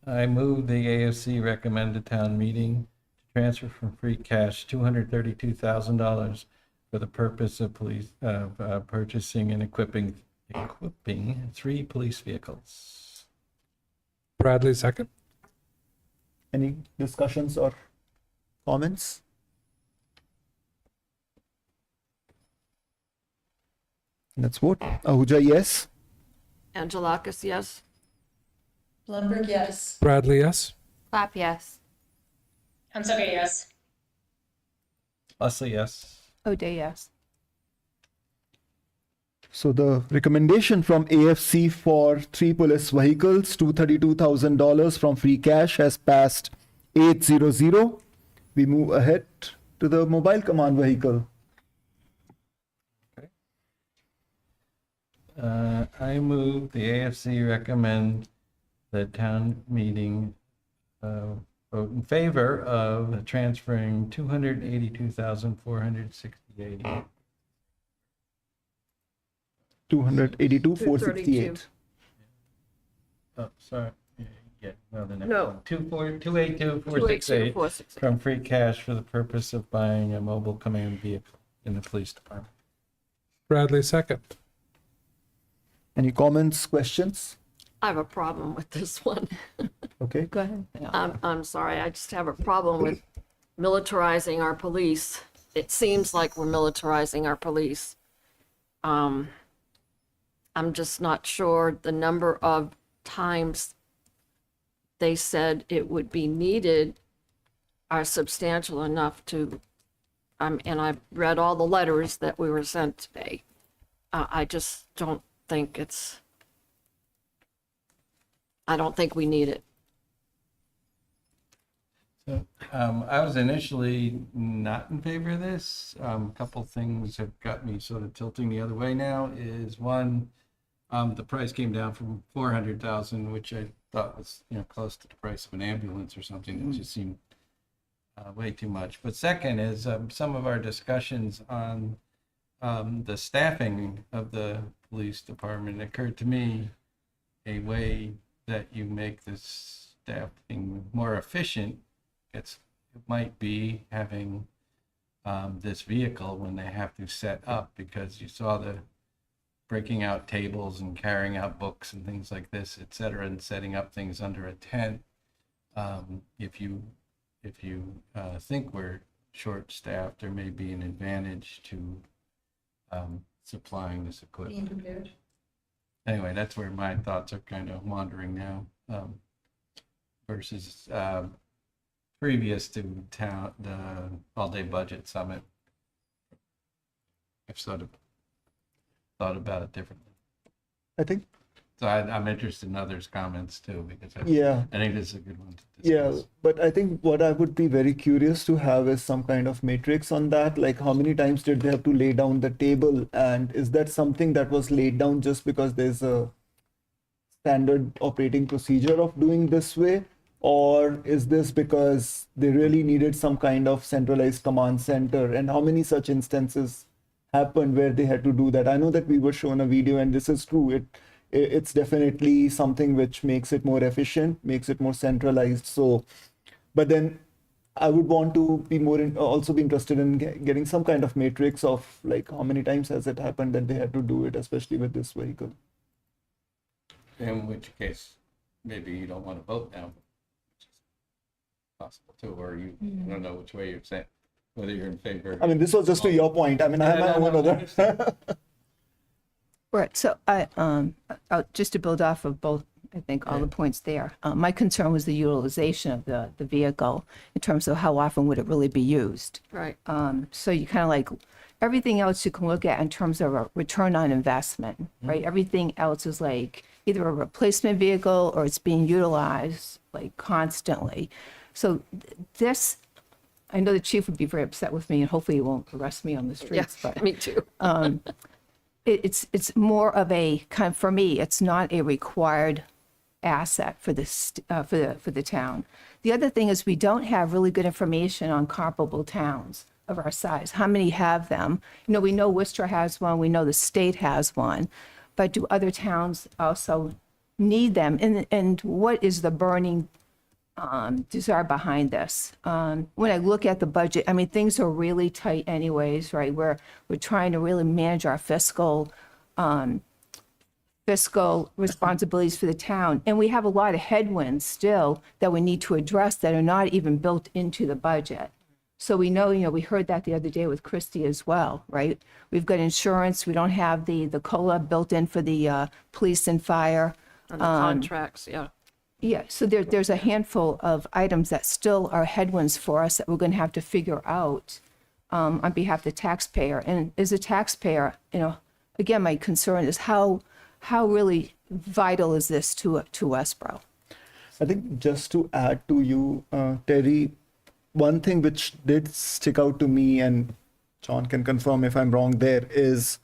I move the AFC recommend to town meeting to transfer from free cash $232,000 for the purpose of purchasing and equipping 3 police vehicles. Bradley, second. Any discussions or comments? Let's vote. Ahuja, yes. Angelakis, yes. Blumberg, yes. Bradley, yes. Clap, yes. Hansoga, yes. Leslie, yes. OJ, yes. So the recommendation from AFC for 3 police vehicles, $232,000 from free cash, has passed 800. We move ahead to the mobile command vehicle. I move the AFC recommend the town meeting vote in favor of transferring $282,468. 282,468. Oh, sorry. Yeah, no, the next No. one. 282,468 468. from free cash for the purpose of buying a mobile command vehicle in the police department. Bradley, second. Any comments, questions? I have a problem with this one. Okay. Go ahead. I'm sorry, I just have a problem with militarizing our police. It seems like we're militarizing our police. I'm just not sure the number of times they said it would be needed are substantial enough to, and I've read all the letters that we were sent today. I just don't think I don't think we need it. So, I was initially not in favor of this. A couple things have got me sort of tilting the other way now. Is one, the price came down from 400,000, which I thought was close to the price of an ambulance or something. That just seemed way too much. But second is some of our discussions on the staffing of the police department. It occurred to me a way that you make this staffing more efficient. It might be having this vehicle when they have to set up, because you saw the breaking out tables and carrying out books and things like this, et cetera, and setting up things under a tent. If you think we're short-staffed, there may be an advantage to supplying this Being equipment. prepared. anyway, that's where my thoughts are kind of wandering now, versus previous to the all-day budget summit. I've sort of thought about it differently. I think, So I'm interested in others' comments too, because yeah. I think this is a good one to Yeah, discuss. but I think what I would be very curious to have is some kind of matrix on that. Like, how many times did they have to lay down the table? And is that something that was laid down just because there's a standard operating procedure of doing this way? Or is this because they really needed some kind of centralized command center? And how many such instances happened where they had to do that? I know that we were shown a video, and this is true. It's definitely something which makes it more efficient, makes it more centralized. So, but then I would want to be also be interested in getting some kind of matrix of like how many times has it happened that they had to do it, especially with this vehicle. In which case, maybe you don't want to vote now, which is possible too, or I don't know which way you're saying, whether you're in favor. I mean, this was just to your point. I mean, I have my own other. Right, so just to build off of both, I think all the points there, my concern was the utilization of the vehicle in terms of how often would it really be used. Right. So you kind of like, everything else you can look at in terms of a return on investment, right? Everything else is like either a replacement vehicle or it's being utilized like constantly. So this, I know the chief would be very upset with me and hopefully he won't arrest me on the streets, but Me too. it's more of a kind of, for me, it's not a required asset for this for the town. The other thing is we don't have really good information on comparable towns of our size. How many have them? You know, we know Worcester has one, we know the state has one, but do other towns also need them? And what is the burning desire behind this? When I look at the budget, I mean, things are really tight anyways, right? We're trying to really manage our fiscal responsibilities for the town. And we have a lot of headwinds still that we need to address that are not even built into the budget. So we know, we heard that the other day with Christie as well, right? We've got insurance, we don't have the COLA built in for the police and fire. And the contracts, yeah. Yeah, so there's a handful of items that still are headwinds for us that we're going to have to figure out on behalf of the taxpayer. And as a taxpayer, again, my concern is how really vital is this to Westborough? I think just to add to you, Terry, one thing which did stick out to me, and John can confirm if I'm wrong there, is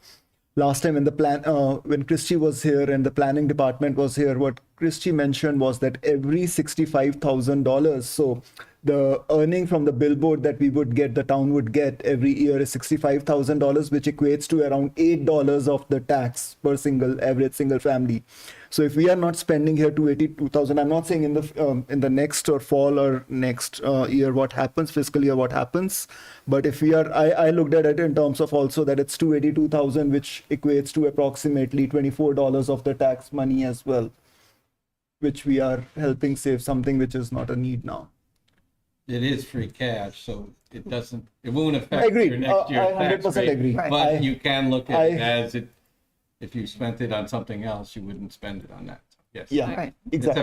last time in the plan, when Christie was here and the planning department was here, what Christie mentioned was that every $65,000, so the earning from the billboard that the town would get every year is $65,000, which equates to around $8 of the tax per average single family. So if we are not spending here $282,000, I'm not saying in the next or fall or next year what happens, fiscal year what happens, but if we are, I looked at it in terms of also that it's $282,000, which equates to approximately $24 of the tax money as well, which we are helping save something which is not a need now. It is free cash, so it won't I affect agree. your next year's I tax 100% rate. agree. Right. But you can look at it as if you spent it on something else, you wouldn't spend it on that. Yes. Yeah, Right. exactly.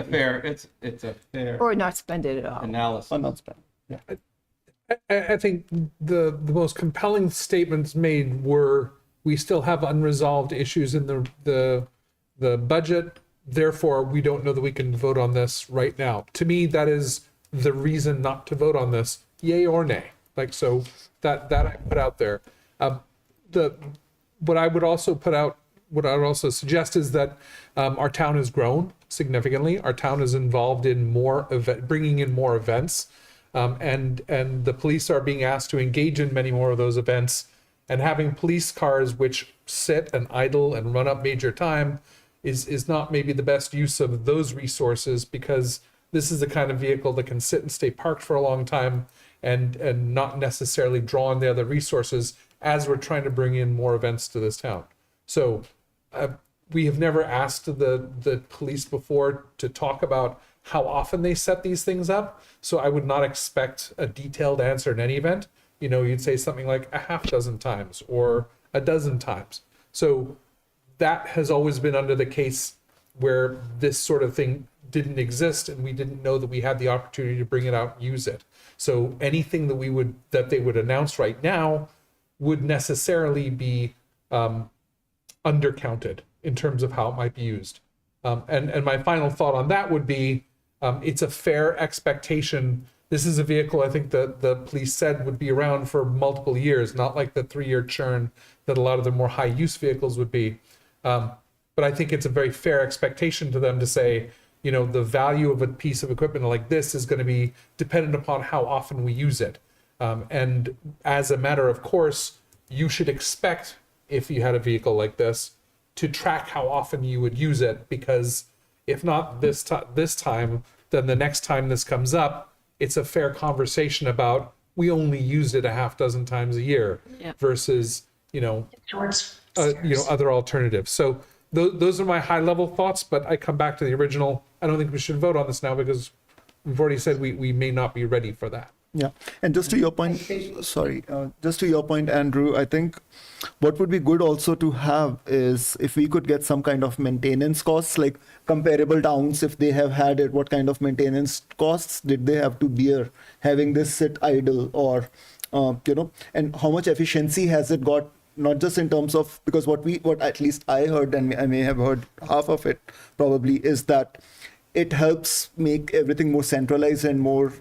It's a fair Or not spend it at all. analysis. Or not spend. Yeah. I think the most compelling statements made were, we still have unresolved issues in the budget, therefore we don't know that we can vote on this right now. To me, that is the reason not to vote on this, yay or nay. Like, so that I put out there. What I would also suggest is that our town has grown significantly. Our town is involved in bringing in more events, and the police are being asked to engage in many more of those events. And having police cars which sit and idle and run up major time is not maybe the best use of those resources, because this is the kind of vehicle that can sit and stay parked for a long time and not necessarily draw on the other resources as we're trying to bring in more events to this town. So we have never asked the police before to talk about how often they set these things up. So I would not expect a detailed answer in any event. You'd say something like a half dozen times or a dozen times. So that has always been under the case where this sort of thing didn't exist and we didn't know that we had the opportunity to bring it out and use it. So anything that they would announce right now would necessarily be undercounted in terms of how it might be used. And my final thought on that would be, it's a fair expectation. This is a vehicle I think the police said would be around for multiple years, not like the 3-year churn that a lot of the more high use vehicles would be. But I think it's a very fair expectation to them to say, the value of a piece of equipment like this is going to be dependent upon how often we use it. And as a matter of course, you should expect, if you had a vehicle like this, to track how often you would use it, because if not this time, then the next time this comes up, it's a fair conversation about we only used it a half dozen times a year versus, other alternatives. So those are my high level thoughts, but I come back to the original. I don't think we should vote on this now because we've already said we may not be ready for that. Yeah, and just to your point, Andrew, I think what would be good also to have is if we could get some kind of maintenance costs, like comparable towns, if they have had it, what kind of maintenance costs did they have to bear having this sit idle, or, and how much efficiency has it got, not just in terms of, because what at least I heard, and I may have heard half of it probably, is that it helps make everything more centralized and more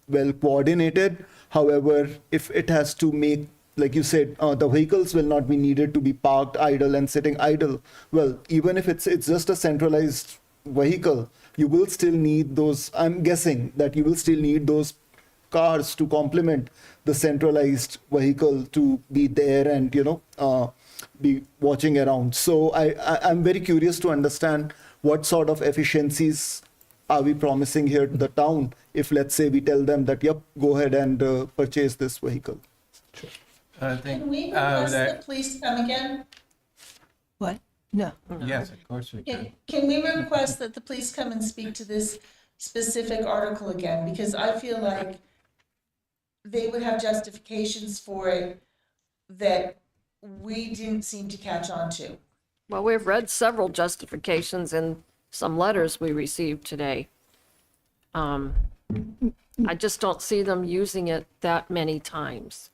well coordinated. However, if it has to make, like you said, the vehicles will not be needed to be parked idle and sitting idle. Well, even if it's just a centralized vehicle, you will still need those. I'm guessing that you will still need those cars to complement the centralized vehicle to be there and be watching around. So I'm very curious to understand what sort of efficiencies are we promising here to the town if, let's say, we tell them that, yep, go ahead and purchase this vehicle. I think, Can we request the police come again? What? No. yes, of course we can. Can we request that the police come and speak to this specific article again? Because I feel like they would have justifications for it that we didn't seem to catch on to. Well, we've read several justifications in some letters we received today. I just don't see them using it that many times.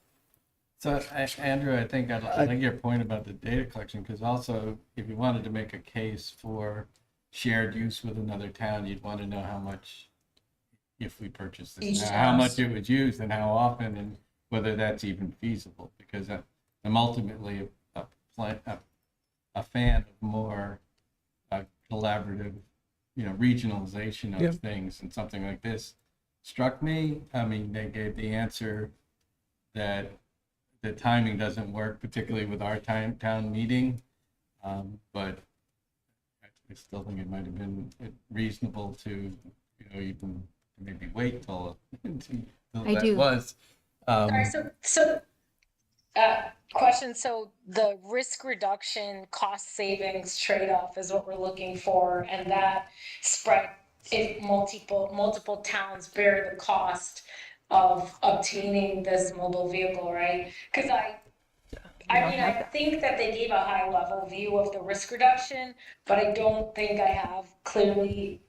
So, Andrew, I think I like your point about the data collection, because also if you wanted to make a case for shared use with another town, you'd want to know how much, if we purchased this, Each now, how house. much it was used and how often, and whether that's even feasible. Because I'm ultimately a fan of more collaborative, regionalization of things, and something like this struck me. I mean, they gave the answer that the timing doesn't work, particularly with our town meeting, but I still think it might have been reasonable to, even maybe wait till that do. was. Sorry, question. So the risk reduction, cost savings trade-off is what we're looking for, and that spread, if multiple towns bear the cost of obtaining this mobile vehicle, right? Because I think that they gave a high level view of the risk reduction, but I don't think I have clearly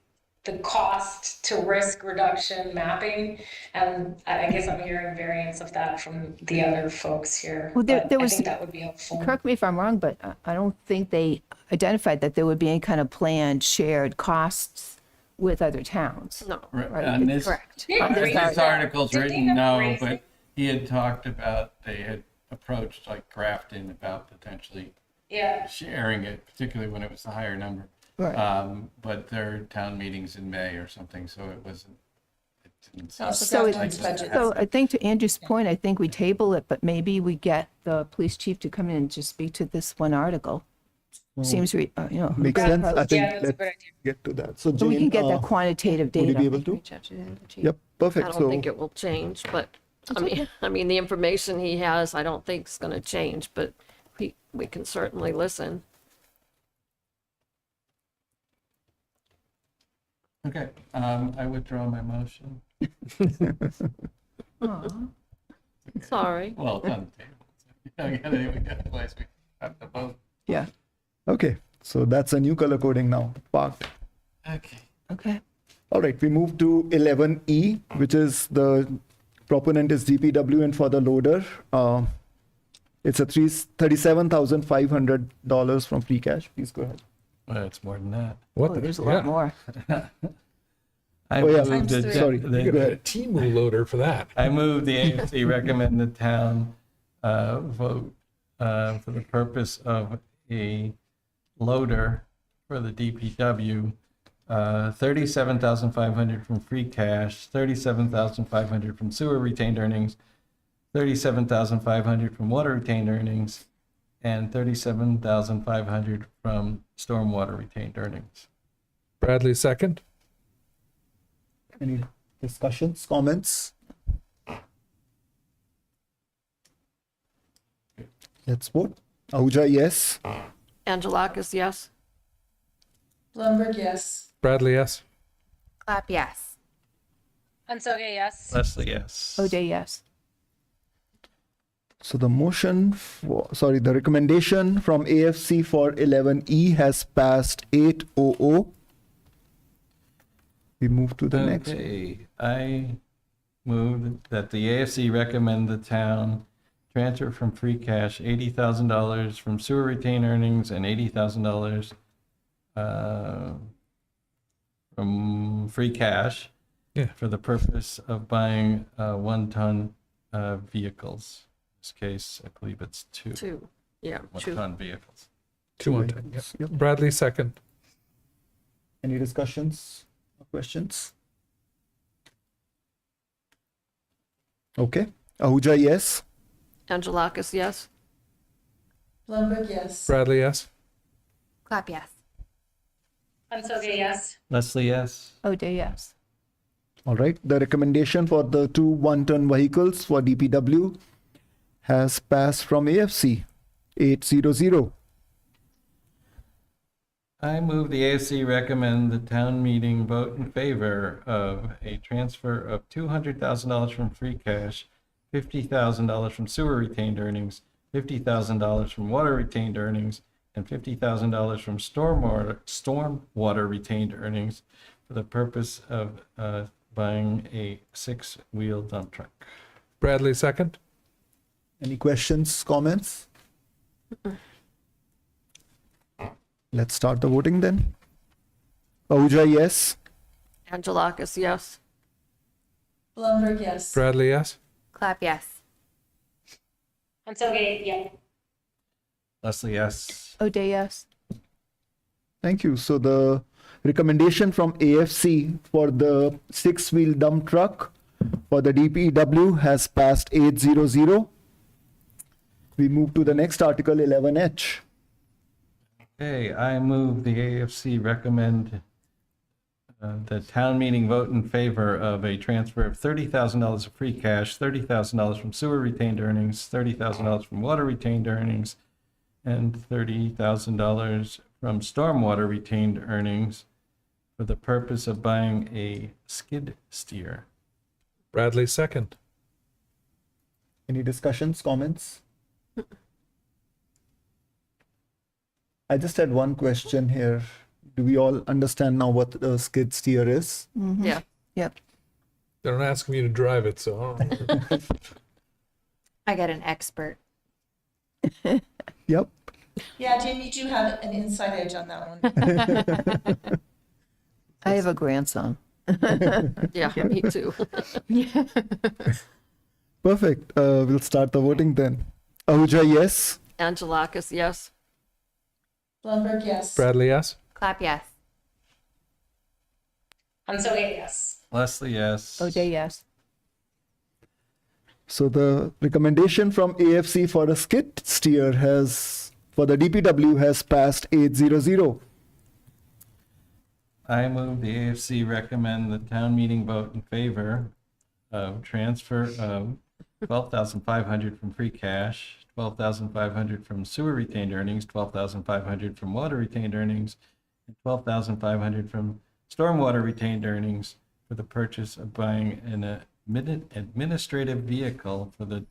the cost to risk reduction mapping. And I guess I'm hearing variants of that from the other folks here. Well, but there I was- think that would be helpful. Correct me if I'm wrong, but I don't think they identified that there would be any kind of planned shared costs with other towns. No. Right, On this, correct. Yeah, On this great. this article's Did they written, not no, raise but it? he had talked about, they had approached like Grafton about potentially Yeah. sharing it, particularly when it was the higher number. Right. But their town meeting's in May or something, so it wasn't. It didn't Also sound So Grafton's like budget. So I think to Andrew's point, I think we table it, but maybe we get the police chief to come in and just speak to this one article. Seems, Makes sense. I think Yeah, that's a let's good idea. get to that. So So we can Jane, get that quantitative would you be data. able to? Reach out to the chief. Yep, perfect. I So don't think it will change, but I mean, the information he has, I don't think is going to change, but we can certainly listen. Okay, I withdraw my motion. Sorry. Well, it's on the table. We got a place we have to vote. Yeah. Okay, so that's a new color coding now, parked. Okay. Okay. All right, we move to 11E, which is the proponent is DPW, and for the loader, it's a $37,500 from free cash. Please go ahead. Well, it's more than that. What Oh, the- there's a yeah. lot more. I Oh, yeah. moved Times the- three. Sorry, the- go ahead. Timu loader for that. I move the AFC recommend the town vote for the purpose of a loader for the DPW, 37,500 from free cash, 37,500 from sewer retained earnings, 37,500 from water retained earnings, and 37,500 from stormwater retained earnings. Bradley second. Any discussions, comments? Let's vote. Ahuja, yes. Angelakis, yes. Blumberg, yes. Bradley, yes. Clap, yes. Ansoga, yes. Leslie, yes. O'Day, yes. So the the recommendation from AFC for 11E has passed 800. We move to the next. Okay, I move that the AFC recommend the town transfer from free cash $80,000 from sewer retained earnings and $80,000 from free cash Yeah. for the purpose of buying 1-ton vehicles. In this case, I believe it's two Two. Yeah, two. 1-ton vehicles. 210. Yep. Yep. Bradley second. Any discussions or questions? Okay. Ahuja, yes. Angelakis, yes. Blumberg, yes. Bradley, yes. Clap, yes. Ansoga, yes. Leslie, yes. O'Day, yes. All right. The recommendation for the two 1-ton vehicles for DPW has passed from AFC 800. I move the AFC recommend the town meeting vote in favor of a transfer of $200,000 from free cash, $50,000 from sewer retained earnings, $50,000 from water retained earnings, and $50,000 from stormwater retained earnings for the purpose of buying a 6-wheel dump truck. Bradley second. Any questions, comments? Let's start the voting then. Ahuja, yes. Angelakis, yes. Blumberg, yes. Bradley, yes. Clap, yes. Ansoga, yeah. Leslie, yes. O'Day, yes. Thank you. So the recommendation from AFC for the 6-wheel dump truck for the DPW has passed 800. We move to the next article, 11H. Okay, I move the AFC recommend the town meeting vote in favor of a transfer of $30,000 of free cash, $30,000 from sewer retained earnings, $30,000 from water retained earnings, and $30,000 from stormwater retained earnings for the purpose of buying a skid steer. Bradley second. Any discussions, comments? I just had one question here. Do we all understand now what a skid steer is? Yeah. Yep. They're not asking me to drive it, so I don't know. I got an expert. Yep. Yeah, Jane, you do have an inside edge on that one. I have a grandson. Yeah, me too. Perfect. We'll start the voting then. Ahuja, yes. Angelakis, yes. Blumberg, yes. Bradley, yes. Clap, yes. Ansoga, yes. Leslie, yes. O'Day, yes. So the recommendation from AFC for a skid steer for the DPW has passed 800. I move the AFC recommend the town meeting vote in favor of transfer of $12,500 from free cash, $12,500 from sewer retained earnings, $12,500 from water retained earnings, and $12,500 from stormwater retained earnings for the purchase of buying an administrative vehicle for the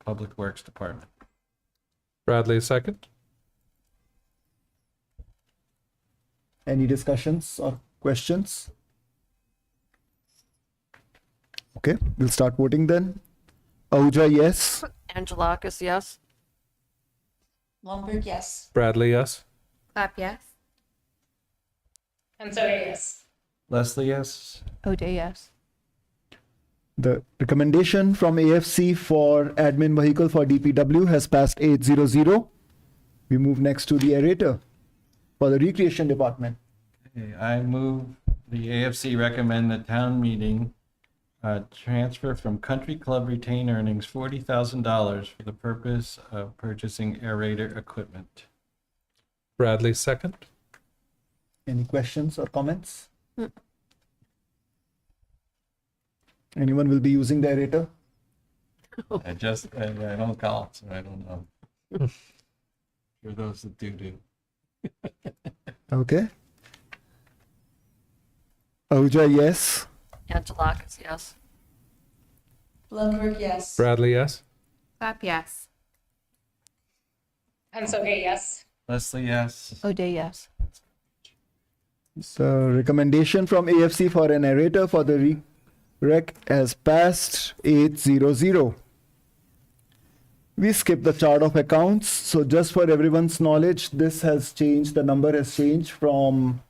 Public Works Department. Bradley second. Any discussions or questions? Okay, we'll start voting then. Ahuja, yes. Angelakis, yes. Blumberg, yes. Bradley, yes. Clap, yes. And so, yes. Leslie, yes. O'Day, yes. The recommendation from AFC for admin vehicle for DPW has passed 800. We move next to the aerator for the recreation department. Okay, I move the AFC recommend the town meeting transfer from country club retained earnings $40,000 for the purpose of purchasing aerator equipment. Bradley, second. Any questions or comments? Anyone will be using the aerator? I don't call, so I don't know. For those that do. Okay. Ahuja, yes. Angelakis, yes. Blumberg, yes. Bradley, yes. Clap, yes. And so, yes. Leslie, yes. O'Day, yes. So recommendation from AFC for an aerator for the rec has passed 800. We skip the chart of accounts. So just for everyone's knowledge, this has changed. The number has changed from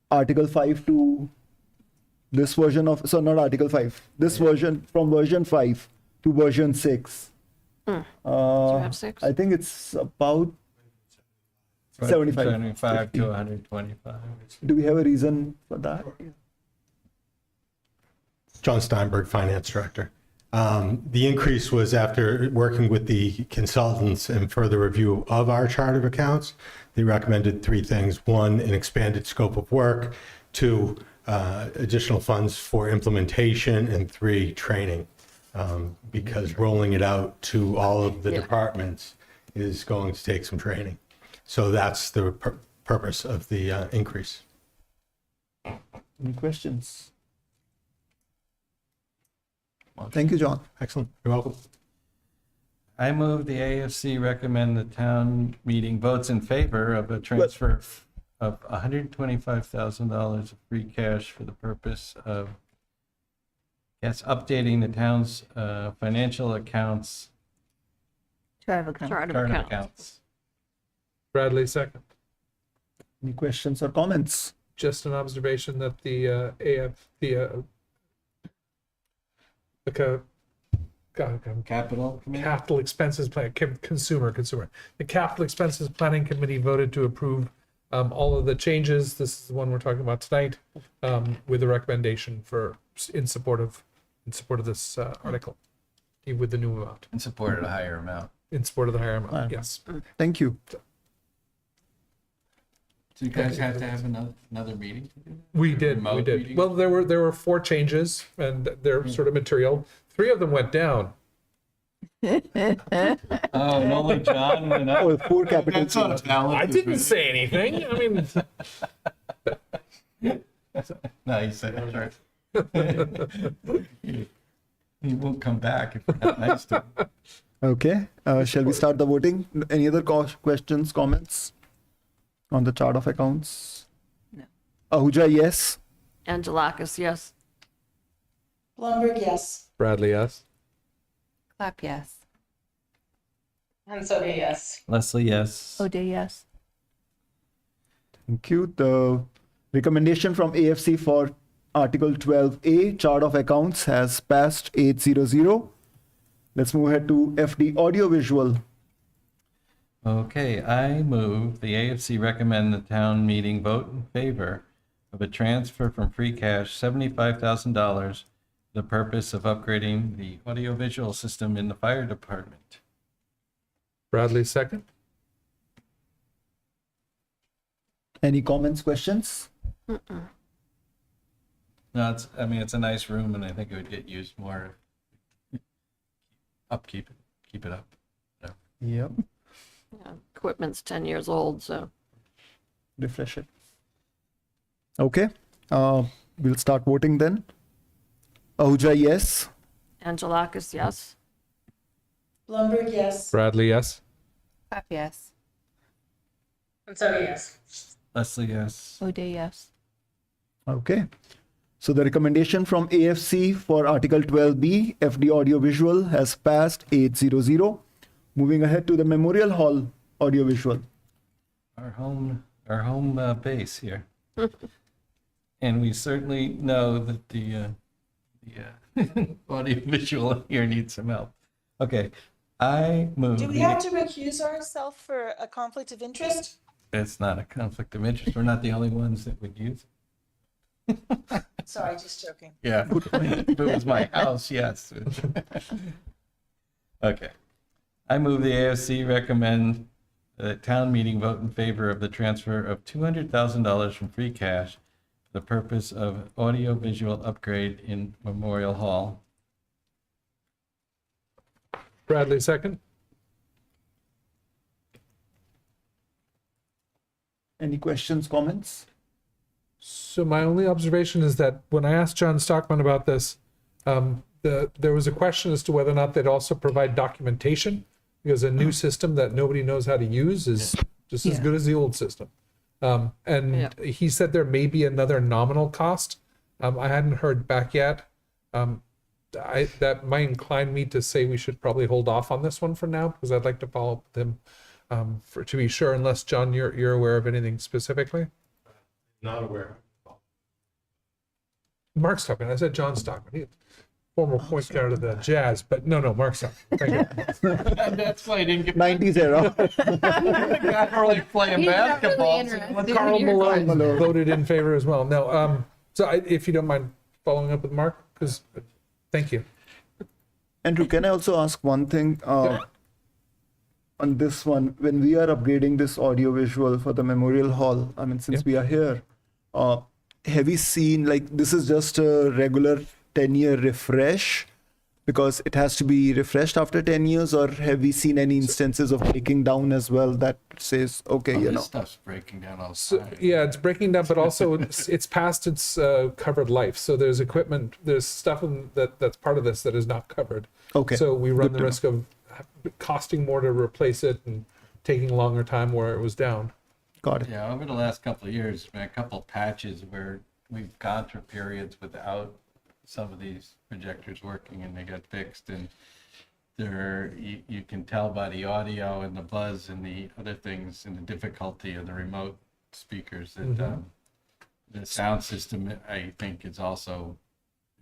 Article 5 to this version of, so not Article 5, this version, from version 5 to version 6. Do you have 6? I think it's about 75. 75 to 125. Do we have a reason for that? John Steinberg, Finance Director. The increase was after working with the consultants and further review of our chart of accounts. They recommended 3 things. 1, an expanded scope of work. 2, additional funds for implementation. And 3, training. Because rolling it out to all of the departments is going to take some training. So that's the purpose of the increase. Any questions? Thank you, John. Excellent. You're welcome. I move the AFC recommend the town meeting votes in favor of a transfer of $125,000 of free cash for the purpose of, updating the town's financial accounts, Chart of accounts. Chart of chart of accounts. accounts. Bradley, second. Any questions or comments? Just an observation that the Capital Committee? capital expenses plan, consumer. The capital expenses planning committee voted to approve all of the changes. This is the one we're talking about tonight, with a recommendation for in support of this article, with the new amount, And supported a higher amount. in support of the higher amount. Yes. Thank you. So you guys have to have another meeing to do that? We did. Remote meeting? Well, there were 4 changes, and they're sort of material. 3 of them went down. Oh, and only John went up? Oh, 4 capital. That's not a balance. I didn't say anything. I mean, No, you said it. He won't come back if you're not nice to him. Okay. Shall we start the voting? Any other questions, comments on the chart of accounts? No. Ahuja, yes. Angelakis, yes. Blumberg, yes. Bradley, yes. Clap, yes. And so, yes. Leslie, yes. O'Day, yes. Thank you. The recommendation from AFC for Article 12A, chart of accounts, has passed 800. Let's move ahead to FD audiovisual. Okay, I move the AFC recommend the town meeting vote in favor of a transfer from free cash $75,000 for the purpose of upgrading the audiovisual system in the fire department. Bradley, second. Any comments, questions? No, it's a nice room, and I think it would get used more. Keep it up. Yep. Yeah, equipment's 10 years old, so. Refresh it. Okay. We'll start voting then. Ahuja, yes. Angelakis, yes. Blumberg, yes. Bradley, yes. Clap, yes. And so, yes. Leslie, yes. O'Day, yes. Okay. So the recommendation from AFC for Article 12B, FD Audiovisual, has passed 800. Moving ahead to the Memorial Hall Audiovisual. Our home base here. And we certainly know that the audio visual here needs some help. Okay, I move. Do we have to recuse ourselves for a conflict of interest? It's not a conflict of interest. We're not the only ones that would use it. Sorry, just joking. Yeah, if it was my house, yes. Okay. I move the AFC recommend that town meeting vote in favor of the transfer of $200,000 from free cash for the purpose of audio-visual upgrade in Memorial Hall. Bradley, second. Any questions, comments? So my only observation is that when I asked John Stockman about this, there was a question as to whether or not they'd also provide documentation, because a new system that nobody knows how to use is just as Yeah. good as the old system. And he said there may be another nominal cost. I hadn't heard back yet. That might incline me to say we should probably hold off on this one for now, because I'd like to follow up with him to be sure, unless, John, you're aware of anything specifically. Not aware. Mark Stockman. I said John Stockman. He, former point guard of the Jazz, but no, Mark Stockman. Thank you. That's why I didn't get 90s era. got early playing He's not basketball. really interested. Carl You're Malone fine. voted in favor as well. No, so if you don't mind following up with Mark, because thank you. Andrew, can I also ask one thing? On this one, when we are upgrading this audio visual for the Memorial Hall, I mean, since we are here, have you seen, like, this is just a regular 10-year refresh because it has to be refreshed after 10 years, or have we seen any instances of breaking down as well that says, okay, you know? This stuff's breaking down all the So, time. yeah, it's breaking down, but also it's past its covered life. So there's equipment, there's stuff that's part of this that is not covered. Okay. So we run Good the to know. risk of costing more to replace it and taking longer time where it was down. Got it. Yeah, over the last couple of years, there's been a couple of patches where we've gone through periods without some of these projectors working, and they got fixed, and you can tell by the audio and the buzz and the other things and the difficulty of the remote speakers that the sound system, I think, is also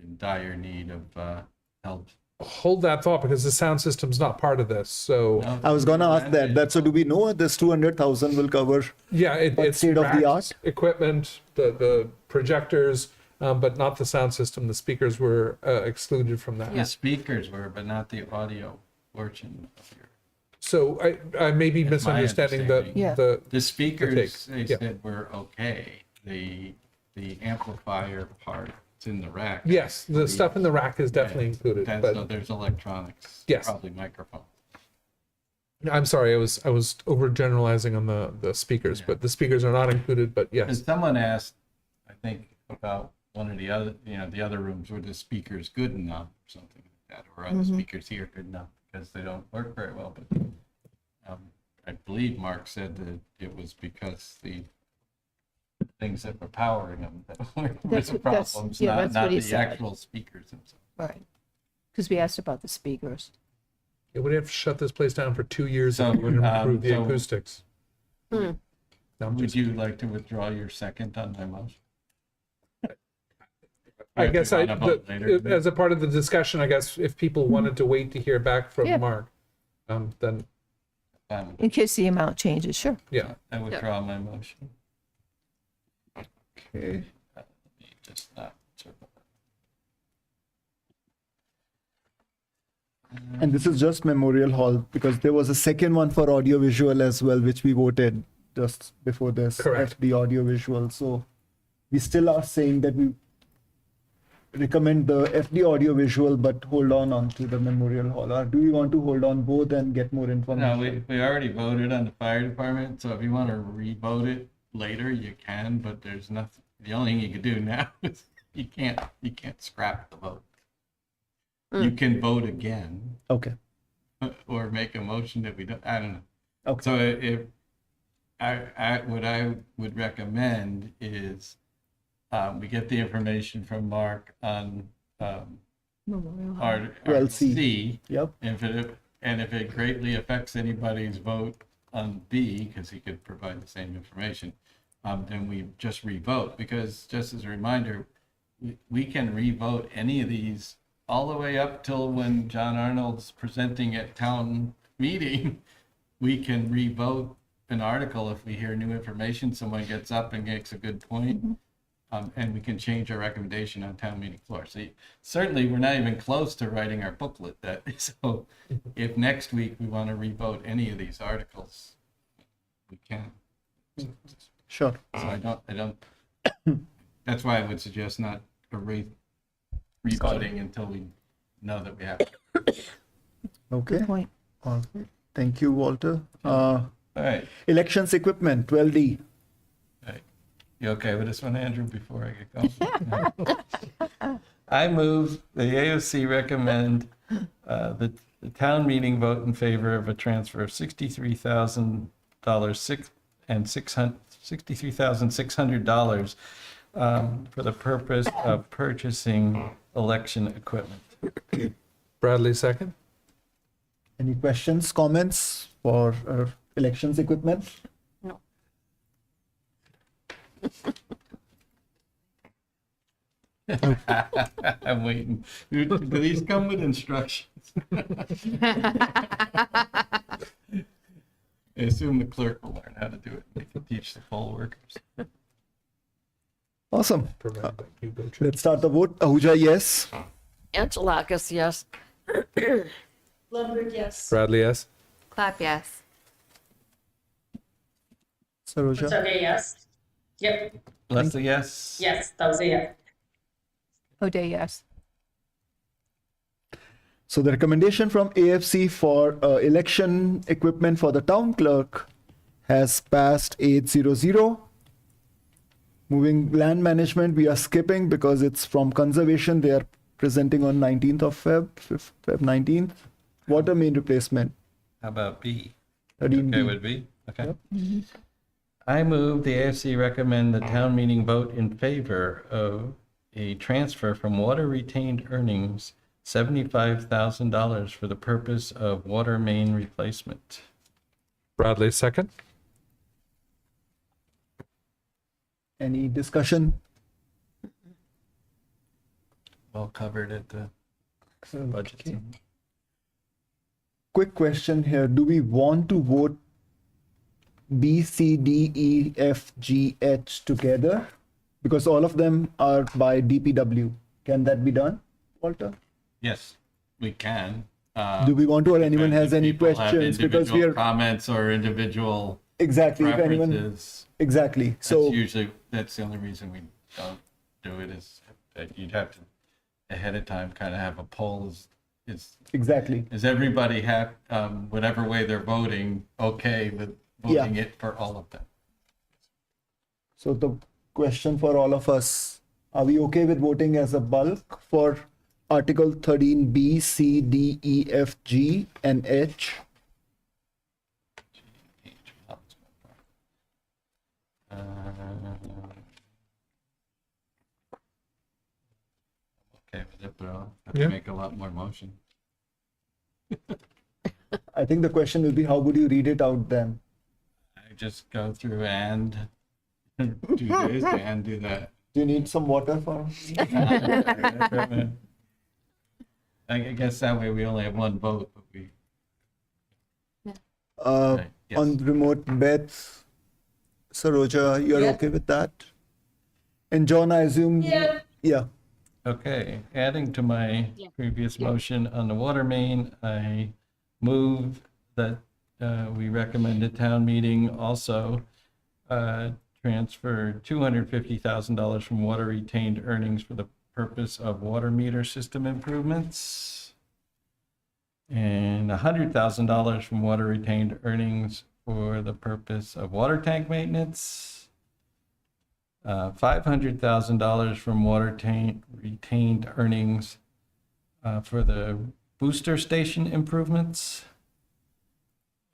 in dire need of help. Hold that thought, because the sound system's not part of this. So I was gonna ask that. So do we know this 200,000 will cover? yeah, it's state of the racked art? equipment, the projectors, but not the sound system. The speakers were excluded from that. The speakers were, but not the audio portion of your. So I may be That's my misunderstanding understanding. Yeah. The speakers, they yeah. said were okay. The amplifier part, it's in the rack. Yes, the stuff in the rack is definitely included. So But there's electronics. Yes. Probably microphone. I'm sorry, I was overgeneralizing on the speakers, but the speakers are not included. But And yes, someone asked, I think, about one of the other, the other rooms, were the speakers good enough, or something like that, or are the speakers here good enough, because they don't work very well. But I believe Mark said that it was because the things that were powering them that were That's the what- that's- problems, yeah, not that's what he the said. actual speakers themselves. Right. Because we asked about the speakers. yeah, we'd have to shut this place down for 2 years So, if we were to improve the so- acoustics. No, I'm Would just- you like to withdraw your second on my motion? I If guess you wanna vote later. as a part of the discussion, I guess if people wanted to wait to hear back from Yeah. Mark, then Fine with In case the amount changes, sure. yeah. that. I withdraw my motion. Okay. Let me just not circle that. And this is just Memorial Hall, because there was a second one for audio visual as well, which we voted just before this. Correct. The audio visual. So we still are saying that we recommend the FD audio visual, but hold on to the Memorial Hall. Or do we want to hold on both and get more No, information? we already voted on the fire department, so if you want to re-vote it later, you can, but there's nothing, the only thing you can do now is you can't scrap the vote. You can vote again, Okay. or make a motion that we don't, I don't know. Okay. So if, what I would recommend is we get the information from Mark on Article 12C. C. Yep. If it greatly affects anybody's vote on B, because he could provide the same information, then we just revote. Because just as a reminder, we can revote any of these all the way up till when John Arnold's presenting at town meeting. We can revote an article if we hear new information, someone gets up and makes a good point, and we can change our recommendation on town meeting floor. So certainly, we're not even close to writing our booklet. So if next week we want to revote any of these articles, we can. Sure. So I don't. That's why I would suggest not revoting until we know that we have. Okay. Good point. All right. Thank you, Walter. All right. Elections equipment, 12D. You okay with this one, Andrew, before I get going? I move the AOC recommend the town meeting vote in favor of a transfer of $63,000 and $63,600 for the purpose of purchasing election equipment. Bradley, second. Any questions, comments for elections equipment? No. I'm waiting. Do these come with instructions? I assume the clerk will learn how to do it. They can teach the poll workers. Awesome. Provide that you go, Chair. Let's start the vote. Ahuja, yes. Angelakis, yes. Lundberg, yes. Bradley, yes. Clap, yes. Saroja. Okay, yes. Yep, Leslie, yes? yes, that was a yes. O'Day, yes. So the recommendation from AFC for election equipment for the town clerk has passed 800. Moving land management, we are skipping because it's from conservation. They are presenting on 19th of Feb 19th. Water main replacement, How about B? 13B. Okay with B? Okay. I move the AFC recommend the town meeting vote in favor of a transfer from water retained earnings $75,000 for the purpose of water main replacement. Bradley, second. Any discussion? Well covered at the budget. Okay. Quick question here. Do we want to vote B, C, D, E, F, G, H together? Because all of them are by DPW. Can that be done, Walter? Yes, we can. Do we want to, or anyone If has any people have questions? Because we individual are comments or individual exactly. If anyone preferences. exactly. So That's the only reason we don't do it is that you'd have to ahead of time kind of have a poll. Is exactly. everybody have whatever way they're voting okay with voting it for all of them? So the question for all of us: are we okay with voting as a bulk for Article 13B, C, D, E, F, G, and H? Okay with it, but I'll have Yeah. to make a lot more motion. I think the question will be, how would you read it out then? I just go through and do this and do that. Do you need some water for? I guess that way we only have one vote, but we. Uh, Yes. On remote bets, Saroja, you're Yeah. okay with that? And John, I assume. Yeah. Yeah. Okay, adding to my previous motion on the water main, I move that we recommend at town meeting also transfer $250,000 from water retained earnings for the purpose of water meter system improvements, and $100,000 from water retained earnings for the purpose of water tank maintenance, $500,000 from water tank retained earnings for the booster station improvements,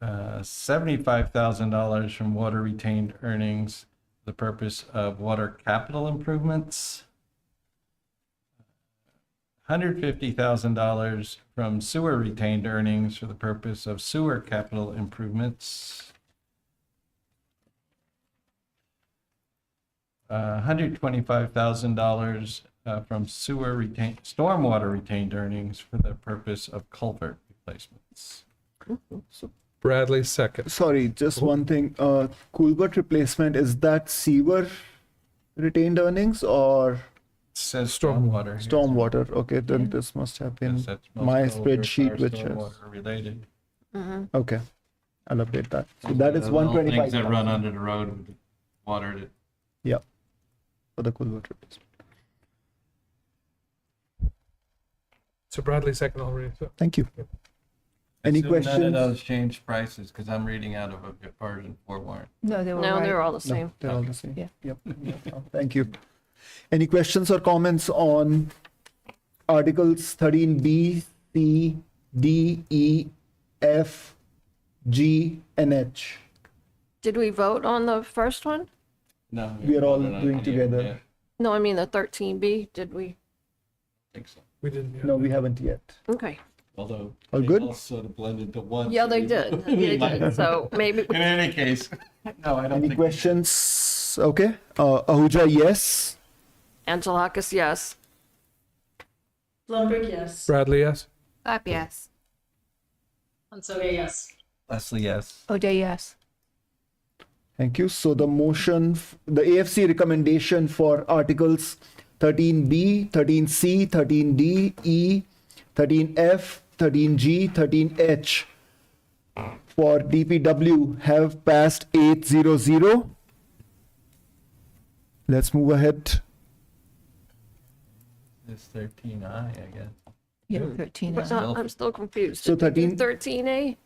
$75,000 from water retained earnings for the purpose of water capital improvements. $150,000 from sewer retained earnings for the purpose of sewer capital improvements. $125,000 from stormwater retained earnings for the purpose of culvert replacements. Bradley, second. Sorry, just one thing. Culvert replacement, is that sewer retained earnings or It says Stormwater. stormwater. here. stormwater? Okay, then this must have been Yes, that's most my culverts spreadsheet, are which is stormwater related. okay. I'll update that. So that is The little Things that 125 run under the road with water that for the culvert replacement. So Bradley, second already. So Thank you. Any Assume None of questions? those change prices because I'm reading out of a version 4 warrant. No, they were No, right. they're all the No, same. they're all the same. Yeah. Yep. Thank you. Any questions or comments on Articles 13B, C, D, E, F, G, and H? Did we vote on the first one? No. We are all voted on doing any of them together. No, yet. I mean the 13B, did we? I think so. we didn't. No, we haven't yet. Okay. Although All they good? all sort of blend into one. Yeah, so they we- did. we They might- did. So maybe, In any case, no, I don't Any think. questions? Okay. Ahuja, yes. Angelakis, yes. Blumberg, yes. Bradley, yes. Clap, yes. Ansonia, yes. Leslie, yes. O'Day, yes. Thank you. So the motion, the AFC recommendation for Articles 13B, 13C, 13D, E, 13F, 13G, 13H for DPW have passed 800. Let's move ahead. It's 13I, I guess. Yeah, 13. But I'm still confused. So Did we do 13 13A?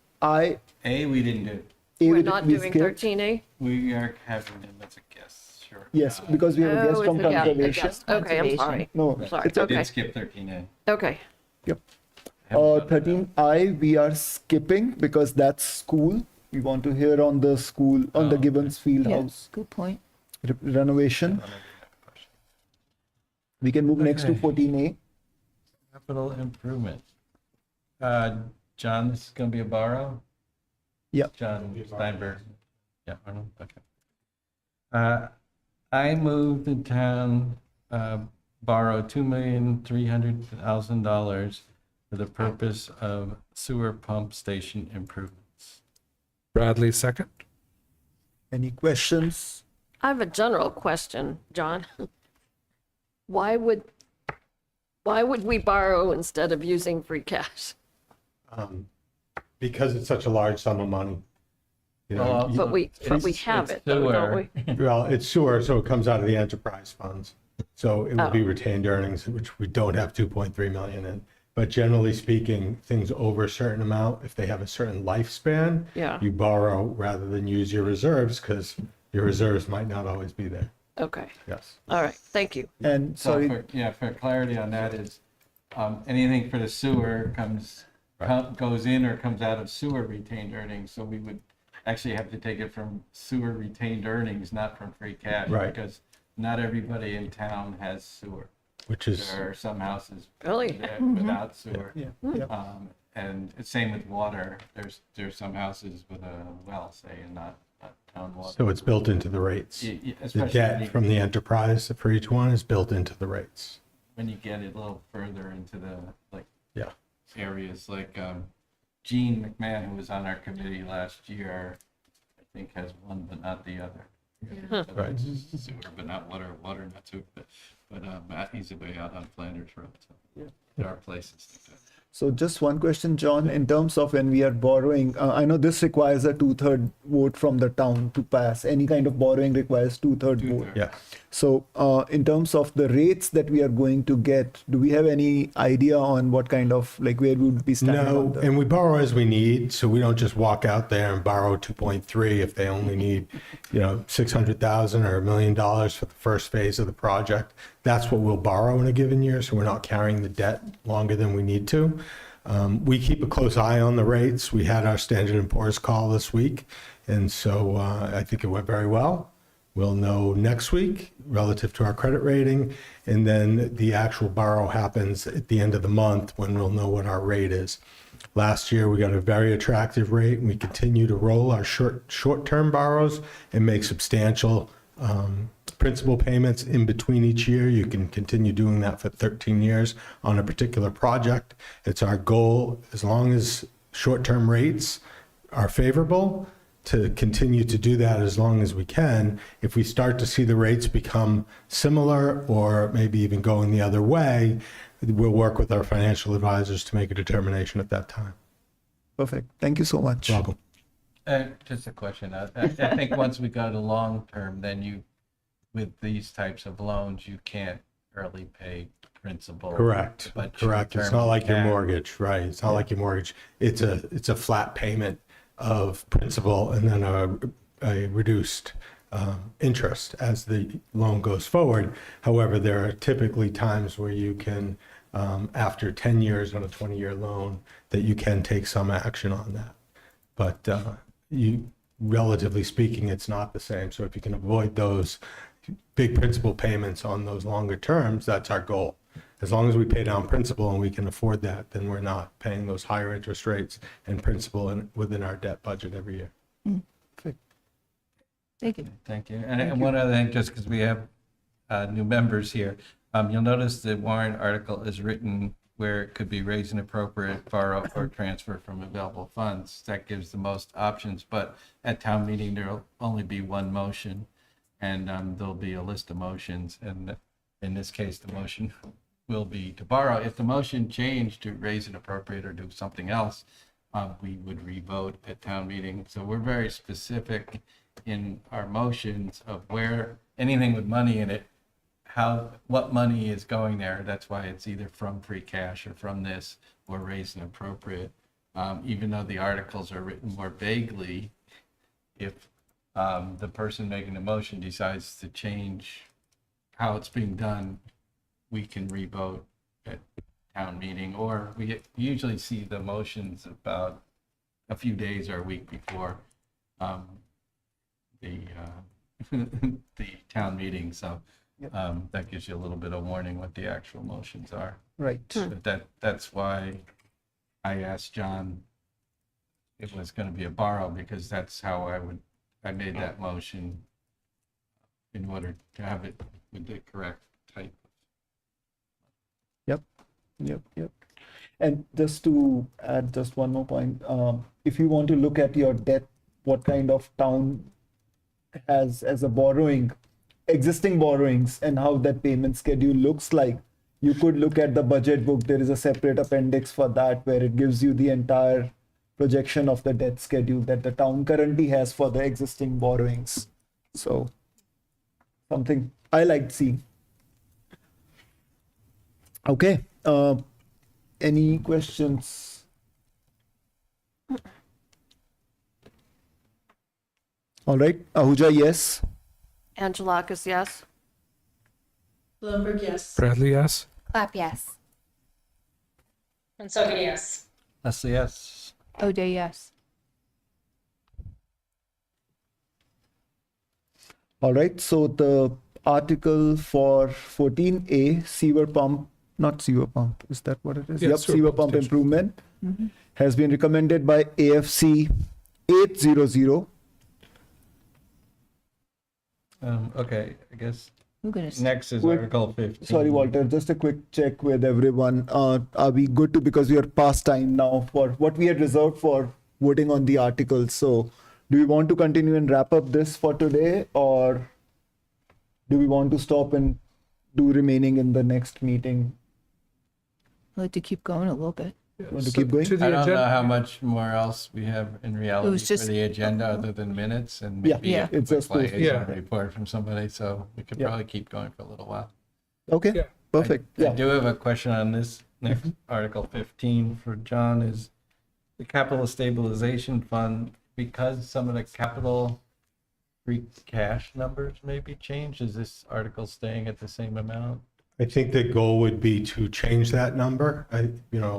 A, we didn't do. We're not doing skipped. 13A? We are having them as a guess, sure. Yes, because we have a Oh, guest it's from a guest, a conservation. guest. Okay, I'm sorry. No, Sorry, it's okay. okay. Did skip 13A. Okay. Yep. Haven't voted on it. 13I we are skipping because that's school. We want to hear on the school, on the Oh, Gibbons Field Yeah, House good point. renovation. We can move next to Okay. 14A. Capital improvement. John, this is gonna be a borrow? Yeah. John Steinberg. Yeah, Arnold, okay. I moved the town, borrow $2,300,000 for the purpose of sewer pump station improvements. Bradley, second. Any questions? I have a general question, John. Why would we borrow instead of using free cash? Because it's such a large sum of money. You know, Well, you- But we It's- have it's it, though, don't sewer. we? well, it's sewer, so it comes out of the enterprise funds. So it will be Oh. retained earnings, which we don't have 2.3 million in. But generally speaking, things over a certain amount, if they have a certain lifespan, Yeah. you borrow rather than use your reserves because your reserves might not always be there. Okay, Yes. all right, thank you. And So sorry, for clarity on that is, anything for the sewer goes in or comes out of sewer retained earnings, so we would actually have to take it from sewer retained earnings, not from free cash. Right. Because not everybody in town has sewer. Which is, There are some houses Really? without sewer. yeah, Hmm. yeah. And it's same with water. There's some houses with a well, say, and not town water. so it's built into the rates. The Especially debt from the enterprise for each one is built into the rates. when you get it a little further into the, like, Yeah. areas like Gene McMahon, who was on our committee last year, I think has one but not the other. Right. Sewer, but not water, water not sewer, but he's way out on Flanders Road. So there are places like that. So just one question, John, in terms of when we are borrowing, I know this requires a 2/3 vote from the town to pass. Any kind of borrowing requires 2/3 vote. Two-thirds. Yeah. So in terms of the rates that we are going to get, do we have any idea on what kind of, like where we would be standing No, on the? and we borrow as we need, so we don't just walk out there and borrow 2.3 if they only need, 600,000 or $1 million for the first phase of the project. That's what we'll borrow in a given year, so we're not carrying the debt longer than we need to. We keep a close eye on the rates. We had our Standard & Poor's call this week, and so I think it went very well. We'll know next week relative to our credit rating, and then the actual borrow happens at the end of the month when we'll know what our rate is. Last year, we got a very attractive rate, and we continue to roll our short-term borrows and make substantial principal payments in between each year. You can continue doing that for 13 years on a particular project. It's our goal, as long as short-term rates are favorable, to continue to do that as long as we can. If we start to see the rates become similar or maybe even going the other way, we'll work with our financial advisors to make a determination at that time. Perfect. Thank you so much. Welcome. Just a question. I think once we go to long term, then with these types of loans, you can't early pay principal. Correct. But Correct. It's short-term not you like your can. mortgage, right? It's not like your mortgage. It's a flat payment of principal and then a reduced interest as the loan goes forward. However, there are typically times where you can, after 10 years on a 20-year loan, that you can take some action on that. But relatively speaking, it's not the same. So if you can avoid those big principal payments on those longer terms, that's our goal. As long as we pay down principal and we can afford that, then we're not paying those higher interest rates and principal within our debt budget every year. Thank you. Thank you. And one other thing, just because we have new members here, you'll notice the warrant article is written where it could be raised and appropriate, borrow, or transfer from available funds. That gives the most options, but at town meeting, there'll only be one motion, and there'll be a list of motions, and in this case, the motion will be to borrow. If the motion changed to raise and appropriate or do something else, we would re-vote at town meeting. So we're very specific in our motions of where anything with money in it, what money is going there. That's why it's either from free cash or from this or raise and appropriate. Even though the articles are written more vaguely, if the person making the motion decides to change how it's being done, we can re-vote at town meeting, or we usually see the motions about a few days or a week before the town meeting. So that gives you a little bit of warning what the actual motions are. Right. But that's why I asked John it was going to be a borrow, because that's how I made that motion in order to have it with the correct type. Yep. And just to add just one more point, if you want to look at your debt, what kind of town has as a existing borrowings and how that payment schedule looks like, you could look at the budget book. There is a separate appendix for that where it gives you the entire projection of the debt schedule that the town currently has for the existing borrowings. So something I like seeing. Okay. Any questions? All right. Ahuja, yes. Angelakis, yes. Bloomberg, yes. Bradley, yes. Clap, yes. And so, yes. Leslie, yes. O'Day, yes. All right. So the article for 14A, sewer pump, not sewer pump, is that what it is? Yeah, Yep, sewer sewer pump pump station. improvement has been recommended by AFC 800. Okay, I guess We're gonna. next is Wait, Article 15. Sorry, Walter, just a quick check with everyone. Are we good to, because we are past time now for what we had reserved for voting on the articles. So do we want to continue and wrap up this for today, or do we want to stop and do remaining in the next meeting? I'd like to keep going a little bit. Want to keep going? To the I don't know agenda. how much more else we have in reality was just- for the agenda other than minutes and Yeah, maybe yeah. a It's quick just those- liaison Yeah. report from somebody, so we could Yeah. probably keep going for a little while. Okay, Yeah. perfect. I Yeah. do have a question on this next Article 15 for John. Is the capital stabilization fund, because some of the capital free cash numbers may be changed, is this article staying at the same amount? I think the goal would be to change that number.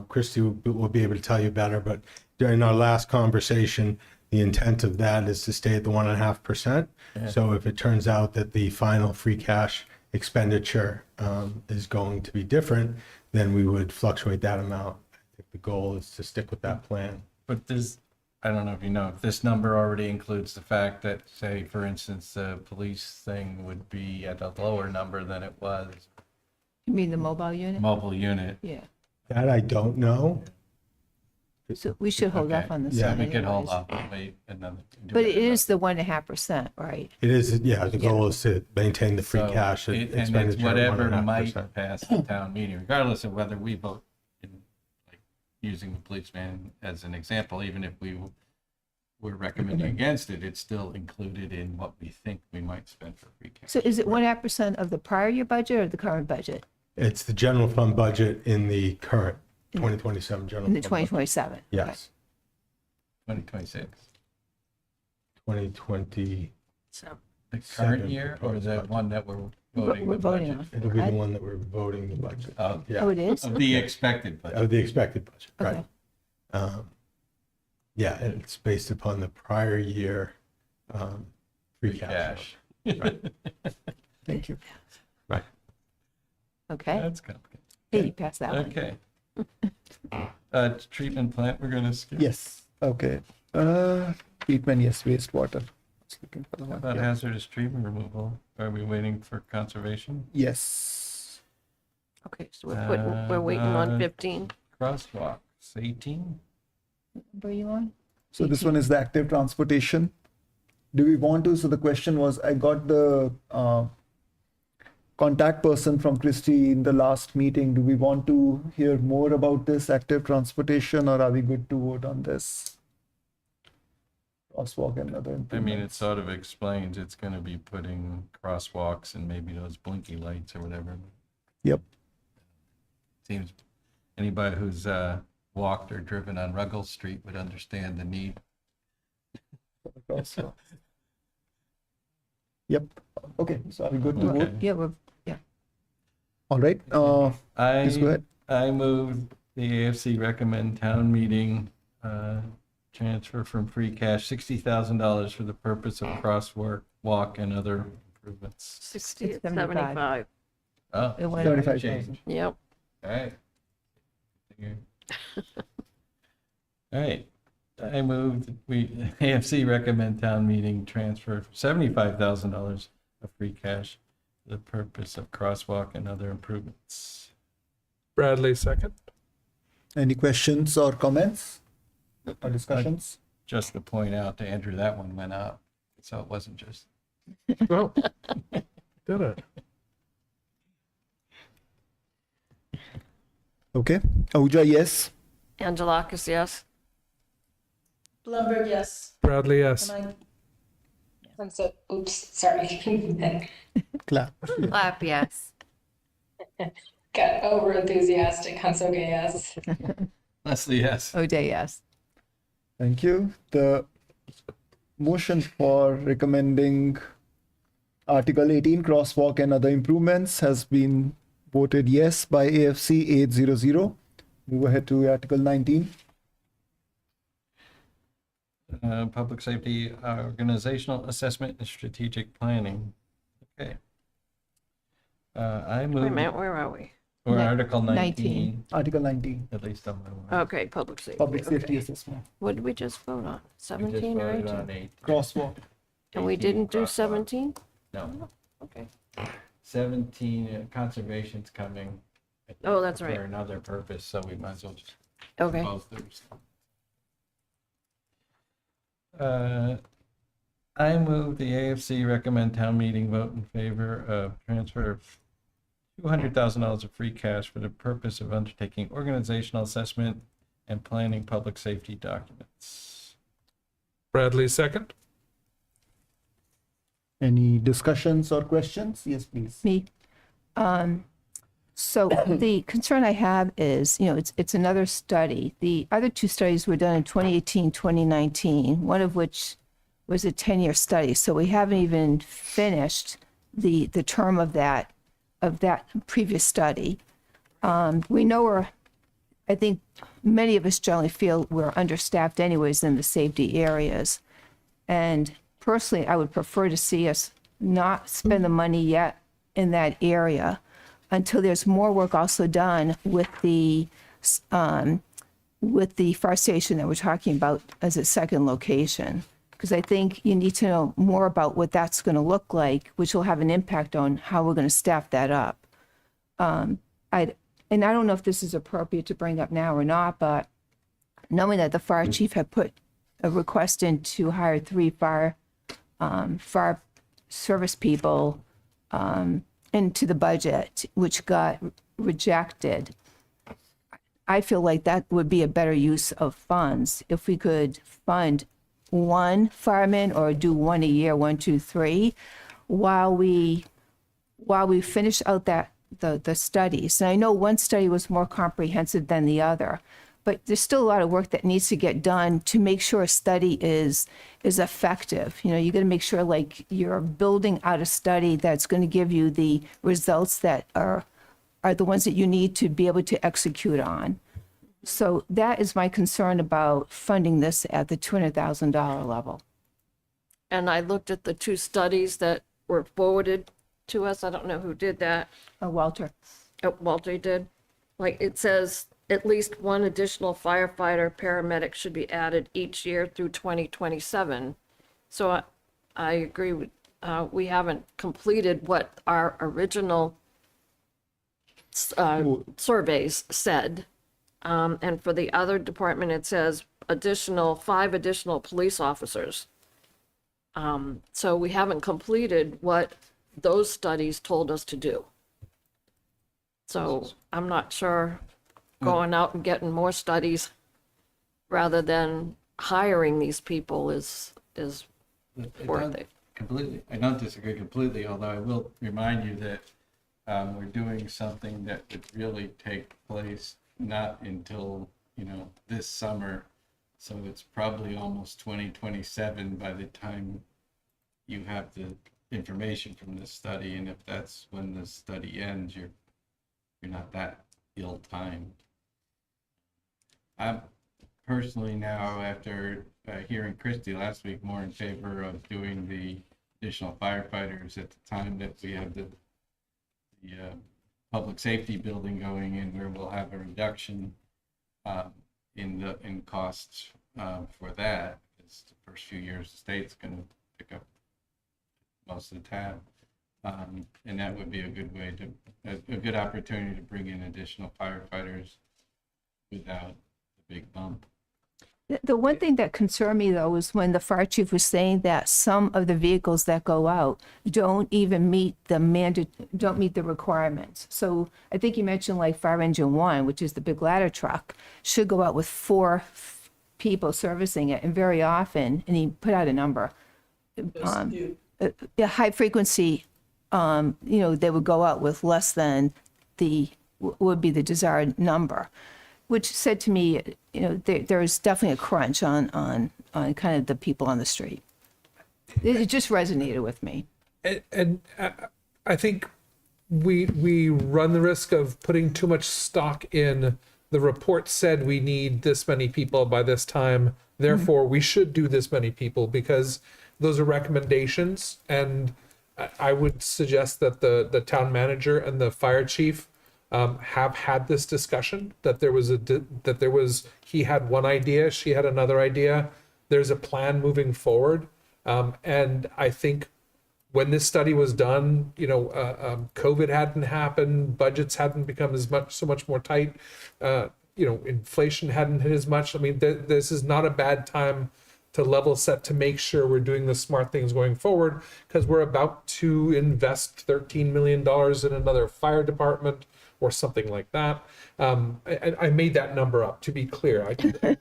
Christy will be able to tell you better, but during our last conversation, the intent of that is to stay at the 1.5%. So if it turns out that the final free cash expenditure is going to be different, then we would fluctuate that amount. I think the goal is to stick with that plan. But this, I don't know if you know, if this number already includes the fact that, say, for instance, the police thing would be at a lower number than it was, You mean the mobile unit? mobile unit. Yeah. That I don't know. So we should hold off Okay. on this Yeah, one We could hold anyways. off and wait another. do But it another- is the 1.5%, right? It is, yeah, the goal is to maintain the free So cash and it's expenditure at whatever 1.5%. might pass the town meeting, regardless of whether we vote in, like, using the policeman as an example, even if we were recommending against it, it's still included in what we think we might spend for free cash. So is it 1.5% of the prior year budget or the current budget It's the general fund budget in the current 2027 general. in the fund budget. 2027? Yes, 2026, 2020, So, the current Seven year, or proposed the budget. one that we're voting? We're the voting budget on. it'll be the I- one that we're voting the budget. Of, Yeah, Oh, it is? of the expected budget. of the expected budget, Okay. right. Yeah, and it's based upon the prior year free Free cash. cash. Right. Thank you. Right. Okay. That's complicated. Hey, you passed that one. Okay. Treatment plant, we're gonna skip. Yes. Okay. Treatment, yes, wastewater. Just looking for the How one. about Yeah. hazardous treatment removal? Are we waiting for conservation? Yes. okay, so we're waiting on 15. Crosswalks, 18? Where are you on? So this one is the active transportation. Do we want to? So the question was, I got the contact person from Christie in the last meeting. Do we want to hear more about this active transportation, or are we good to vote on this? Crosswalk and other I mean, it improvements. sort of explains it's gonna be putting crosswalks and maybe those blinky lights or whatever. Yep. Seems anybody who's walked or driven on Ruggles Street would understand the need. Crosswalk. Yep. Okay. So are we good to Okay. vote? Yeah, All right. Please go I, ahead. I move the AFC recommend town meeting transfer from free cash $60,000 for the purpose of walk and other improvements. 60 It's at 75. Oh, it went. 75,000. change. Yep. All right. All right. I moved, AFC recommend town meeting transfer $75,000 of free cash for the purpose of crosswalk and other improvements. Bradley, second. Any questions or comments or discussions? Just to point out to Andrew, that one went up. So it wasn't just, Oh, did it? Okay. Ahuja, yes. Angelakis, yes. Blumberg, yes. Bradley, yes. And I, And so, oops, sorry. Clap. Clap, yes. Got over enthusiastic. Hansoge, yes. Leslie, yes. O'Day, yes. Thank you. The motion for recommending Article 18 crosswalk and other improvements has been voted yes by AFC 800. Move ahead to Article 19. Public safety, organizational assessment and strategic planning. Okay. I Wait a move, minute, where are we? or Ni- Article 19, 19. Article 19. at least on my one. Okay, public safety. Public safety okay. assessment. What did we just vote on? We just 17 or voted 18? on 8. Crosswalk. And we 18 didn't do crosswalk. 17? No, Okay. 17, conservation's coming. I think, Oh, that's right. For another purpose, so we might as well just Okay. both those. I move the AFC recommend town meeting vote in favor of transfer of $200,000 of free cash for the purpose of undertaking organizational assessment and planning public safety documents. Bradley, second. Any discussions or questions? Yes, please. Me. So the concern I have is, it's another study. The other two studies were done in 2018, 2019, one of which was a 10-year study. So we haven't even finished the term of that of that previous study. We know I think many of us generally feel we're understaffed anyways in the safety areas. And personally, I would prefer to see us not spend the money yet in that area until there's more work also done with the fire station that we're talking about as a second location. Because I think you need to know more about what that's going to look like, which will have an impact on how we're going to staff that up. And I don't know if this is appropriate to bring up now or not, but knowing that the fire chief had put a request in to hire 3 fire service people into the budget, which got rejected. I feel like that would be a better use of funds if we could fund 1 fireman or do 1 a year, 1, 2, 3, while we finish out the studies. And I know one study was more comprehensive than the other, but there's still a lot of work that needs to get done to make sure a study is effective. You know, you got to make sure like you're building out a study that's going to give you the results that are the ones that you need to be able to execute on. So that is my concern about funding this at the $200,000 level. And I looked at the 2 studies that were forwarded to us. I don't know who did that. Walter. Oh, Walter did. Like it says, at least 1 additional firefighter paramedic should be added each year through 2027. So I agree with, we haven't completed what our original surveys said. And for the other department, it says 5 additional police officers. So we haven't completed what those studies told us to do. So I'm not sure going out and getting more studies rather than hiring these people is worth it. I don't disagree completely, although I will remind you that we're doing something that would really take place not until, this summer. So it's probably almost 2027 by the time you have the information from this study. And if that's when the study ends, you're not that ill-timed. I'm personally now, after hearing Christie last week, more in favor of doing the additional firefighters at the time that we have the public safety building going in, where we'll have a reduction in costs for that. It's the first few years the state's going to pick up most of the tab, and that would be a good way a good opportunity to bring in additional firefighters without the big bump. The one thing that concerned me though was when the fire chief was saying that some of the vehicles that go out don't even meet the requirements. So I think you mentioned like fire engine 1, which is the big ladder truck, should go out with 4 people servicing it, and very often, and he put out a number, high frequency, they would go out with less than would be the desired number, which said to me, there's definitely a crunch on kind of the people on the street. It just resonated with me. And I think we run the risk of putting too much stock in the report said we need this many people by this time, therefore we should do this many people, because those are recommendations. And I would suggest that the town manager and the fire chief have had this discussion, that he had one idea, she had another idea. There's a plan moving forward. And I think when this study was done, COVID hadn't happened, budgets hadn't become so much more tight, inflation hadn't hit as much. I mean, this is not a bad time to level set, to make sure we're doing the smart things going forward, because we're about to invest $13 million in another fire department or something like that. I made that number up, to be clear.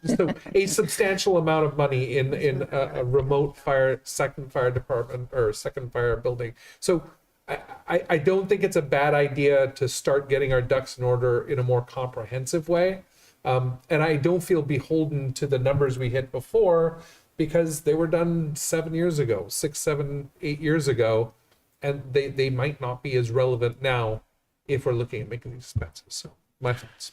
So a substantial amount of money in a remote second fire department or second fire building. So I don't think it's a bad idea to start getting our ducks in order in a more comprehensive way. And I don't feel beholden to the numbers we hit before, because they were done 7 years ago, 6, 7, 8 years ago, and they might not be as relevant now if we're looking at making these expenses. So my thoughts.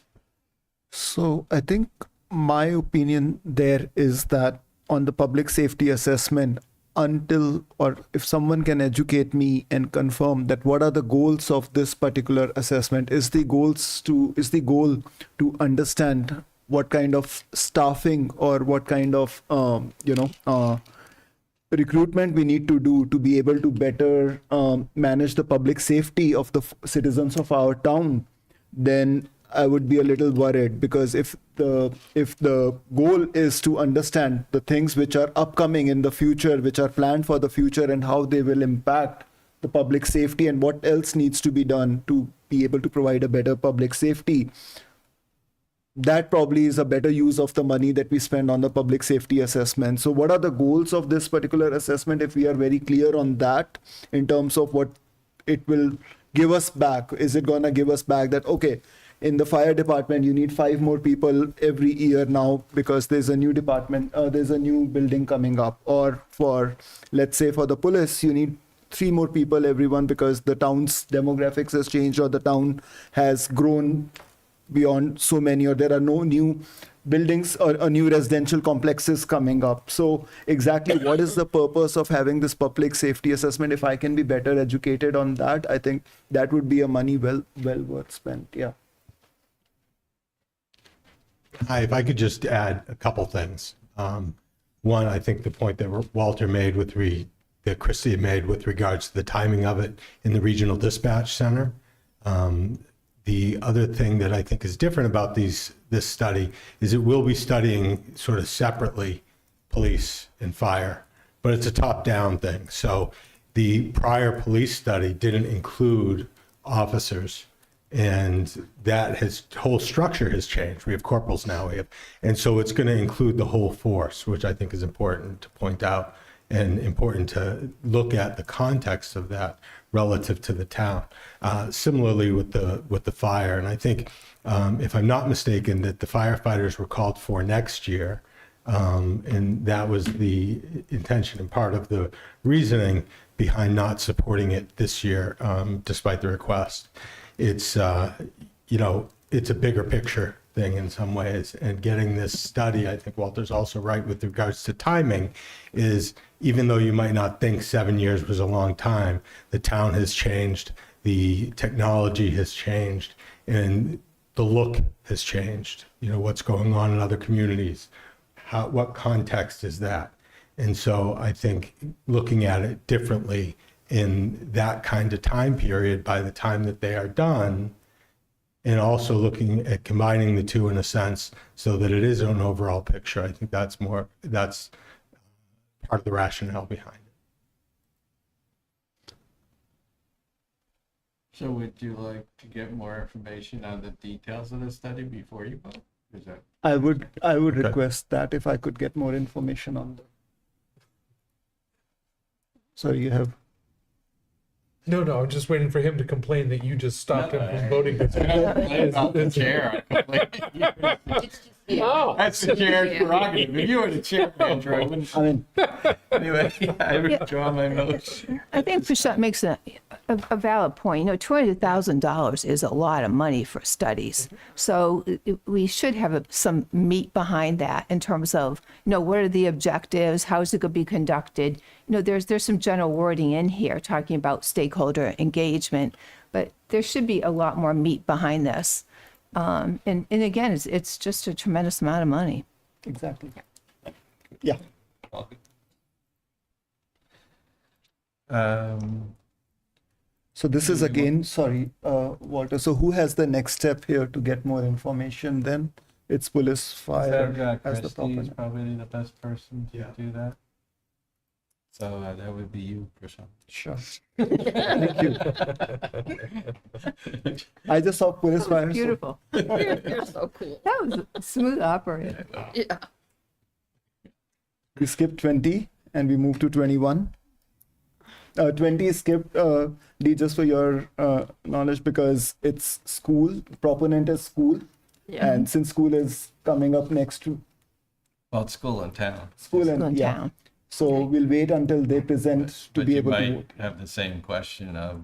So I think my opinion there is that on the public safety assessment, until or if someone can educate me and confirm that what are the goals of this particular assessment, is the goal to understand what kind of staffing or what kind of recruitment we need to do to be able to better manage the public safety of the citizens of our town, then I would be a little worried, because if the goal is to understand the things which are upcoming in the future, which are planned for the future, and how they will impact the public safety and what else needs to be done to be able to provide a better public safety, that probably is a better use of the money that we spend on the public safety assessment. So what are the goals of this particular assessment? If we are very clear on that in terms of what it will give us back, is it going to give us back that, okay, in the fire department, you need 5 more people every year now because there's a new department, there's a new building coming up. Or for, let's say, for the police, you need 3 more people, everyone, because the town's demographics has changed or the town has grown beyond so many, or there are no new buildings or new residential complexes coming up. So exactly what is the purpose of having this public safety assessment? If I can be better educated on that, I think that would be a money well worth spent. Yeah. Hi, if I could just add a couple things. One, I think the point that Walter made that Christy made with regards to the timing of it in the regional dispatch center. The other thing that I think is different about this study is it will be studying sort of separately police and fire, but it's a top-down thing. So the prior police study didn't include officers, and that whole structure has changed. We have corporals now, and so it's going to include the whole force, which I think is important to point out and important to look at the context of that relative to the town. Similarly with the fire, and I think if I'm not mistaken, that the firefighters were called for next year, and that was the intention and part of the reasoning behind not supporting it this year, despite the request. It's it's a bigger picture thing in some ways, and getting this study, I think Walter's also right with regards to timing, is even though you might not think 7 years was a long time, the town has changed, the technology has changed, and the look has changed. What's going on in other communities, what context is that? And so I think looking at it differently in that kind of time period by the time that they are done, and also looking at combining the two in a sense so that it is an overall picture. I think that's part of the rationale behind it. So would you like to get more information on the details of the study before you vote? Is that I would request that if I could get more information on that. Sorry, you have. No, I'm just waiting for him to complain that you just stopped him from voting. about the chair? Oh, That's the chair's prerogative. If you were the chair, Andrew, I wouldn't. I mean, Anyway, I withdraw my motion. I think Prashant makes a valid point. $200,000 is a lot of money for studies. So we should have some meat behind that in terms of, what are the objectives? How is it going to be conducted? There's some general wording in here talking about stakeholder engagement, but there should be a lot more meat behind this. And again, it's just a tremendous amount of money. exactly. Yeah. So this is again, sorry, Walter. So who has the next step here to get more information then? It's police, fire as the Christie is proper. probably the best person to Yeah. do that. So that would be you, Prashant. Sure. Thank you. I just saw police, fire. so- Beautiful. You're so cool. That was a smooth operator. Yeah. We skipped 20 and we moved to 21. 20 is skipped, Dee, just for your knowledge, because it's school, proponent is school. Yeah. And since school is coming up next to Well, it's school in town. school School in and yeah. town. So we'll wait until they present to But be you able to might vote. have the same question of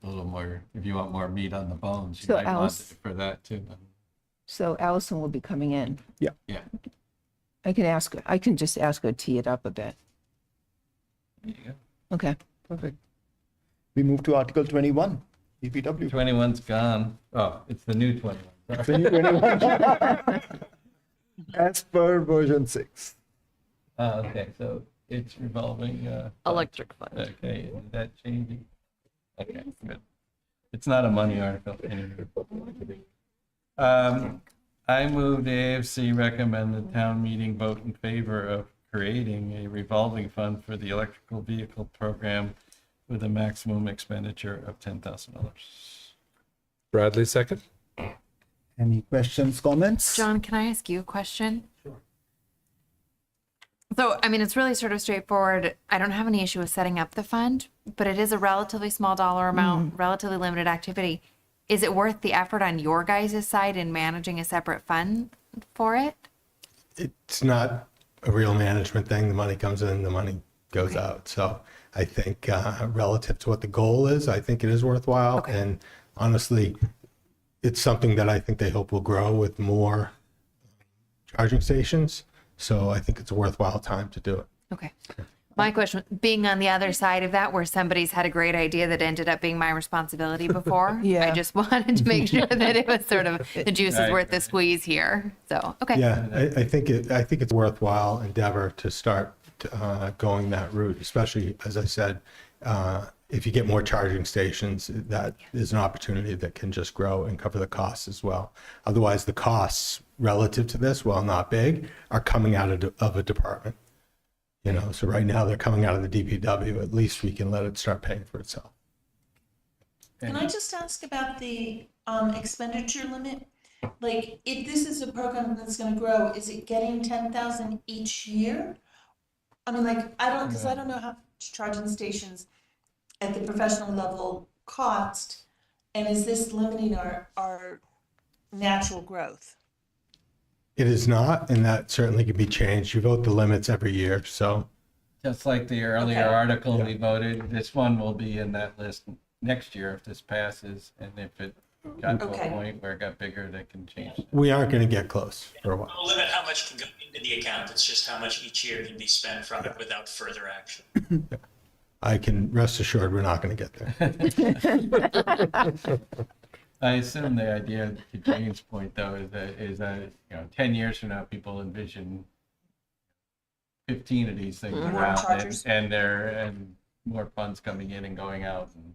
a little more, if you want more meat on the bones, you So might want Alice- it for that too. So Allison will be coming in. Yeah. I can just ask her to tee it up a bit. There you go. Okay. Perfect. We move to Article 21, DPW. 21's gone. Oh, it's the new 21. Sorry. 2021. As per version 6. Okay, so it's revolving. Electric fund. Okay, is that changing? Okay, good. It's not a money article anymore. I move the AFC recommend the town meeting vote in favor of creating a revolving fund for the electrical vehicle program with a maximum expenditure of $10,000. Bradley, second. Any questions, comments? John, can I ask you a question? Sure. So, I mean, it's really sort of straightforward. I don't have any issue with setting up the fund, but it is a relatively small dollar amount, relatively limited activity. Is it worth the effort on your guys' side in managing a separate fund for it? It's not a real management thing. The money comes in, the money goes out. So I think relative to what the goal is, I think it is worthwhile. Okay. And honestly, it's something that I think they hope will grow with more charging stations. So I think it's a worthwhile time to do it. Okay. My question, being on the other side of that, where somebody's had a great idea that ended up being my responsibility before, Yeah. I just wanted to make sure that it was sort of the juice is Right. worth the squeeze here. So, okay. Yeah, I think it's a worthwhile endeavor to start going that route, especially, as I said, if you get more charging stations, that is an opportunity that can just grow and cover the costs as well. Otherwise, the costs relative to this, while not big, are coming out of a department. You know, so right now they're coming out of the DPW. At least we can let it start paying for itself. Can I just ask about the expenditure limit? Like, if this is a program that's gonna grow, is it getting 10,000 each year? I mean, like, because I don't know how much charging stations at the professional level cost, and is this limiting our natural growth? It is not, and that certainly can be changed. You vote the limits every year, so Just like the earlier Okay. article Yeah. we voted, this one will be in that list next year if this passes. And if it got to Okay. a point where it got bigger, they can change it. we aren't going to get close for a while. No limit how much can go into the account, it's just how much each year can be spent from it without further action. I can rest assured we're not going to get there. I assume the idea, to Jane's point, though, is that 10 years from now, people envision 15 of these things More around, chargers. and more funds coming in and going out. And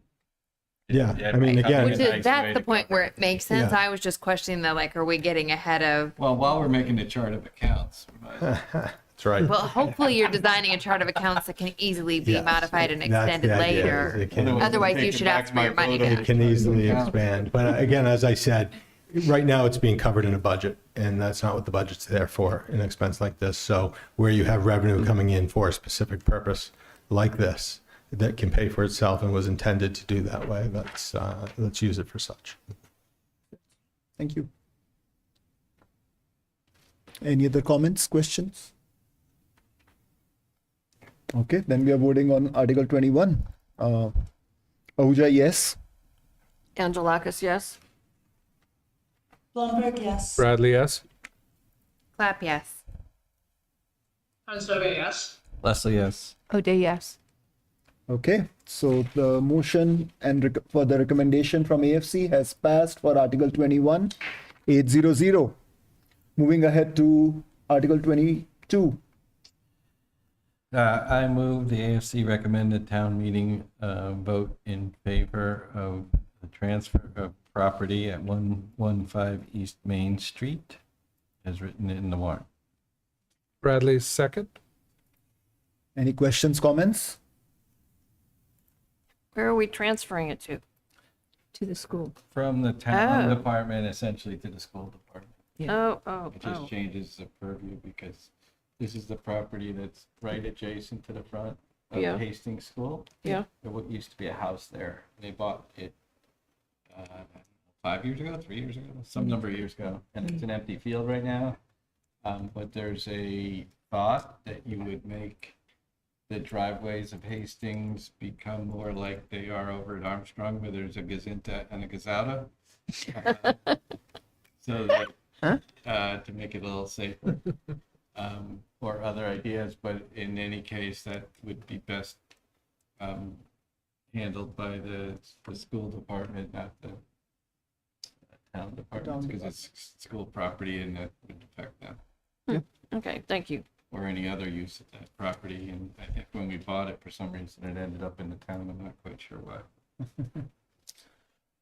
Yeah, I mean, again- Which is, that's the point where it makes sense. Yeah. I was just questioning that, like, are we getting ahead of, Well, while we're making the chart of accounts, we might as well. That's right. well, hopefully you're designing a chart of accounts that can easily be Yes, modified and that's the extended idea, is later. it can- Otherwise, you Taking should back ask for your my money vote back. It can easily Yeah. expand. But again, as I said, right now it's being covered in a budget, and that's not what the budget's there for, an expense like this. So where you have revenue coming in for a specific purpose like this, that can pay for itself and was intended to do that way, let's use it for such. Thank you. Any other comments, questions? Okay, then we are voting on Article 21. Ahuja, yes. Angelakis, yes? Blumberg, yes. Bradley, yes. Clap, yes. Leslie, yes. O'Day, yes. Okay, so the motion and for the recommendation from AFC has passed for Article 21, 800. Moving ahead to Article 22. I move the AFC recommended town meeting vote in favor of the transfer of property at 115 East Main Street, as written in the warrant. Bradley, second. Any questions, comments? Where are we transferring it to? To the school. From the town Oh. department essentially to the school department. Oh, It just changes the purview because this is the property that's right adjacent to the front of Yeah. Hastings School. Yeah. There used to be a house there. They bought it 5 years ago, 3 years ago, some number of years ago, and it's an empty field right now. But there's a thought that you would make the driveways of Hastings become more like they are over at Armstrong, where there's a Gazinta and a Gazetta. So that, to make it a little safer, or other ideas, but in any case, that would be best handled by the school department, not the town departments, because it's school property and that would affect them, Okay, thank you. or any other use of that property. And I think when we bought it, for some reason, it ended up in the town. I'm not quite sure why.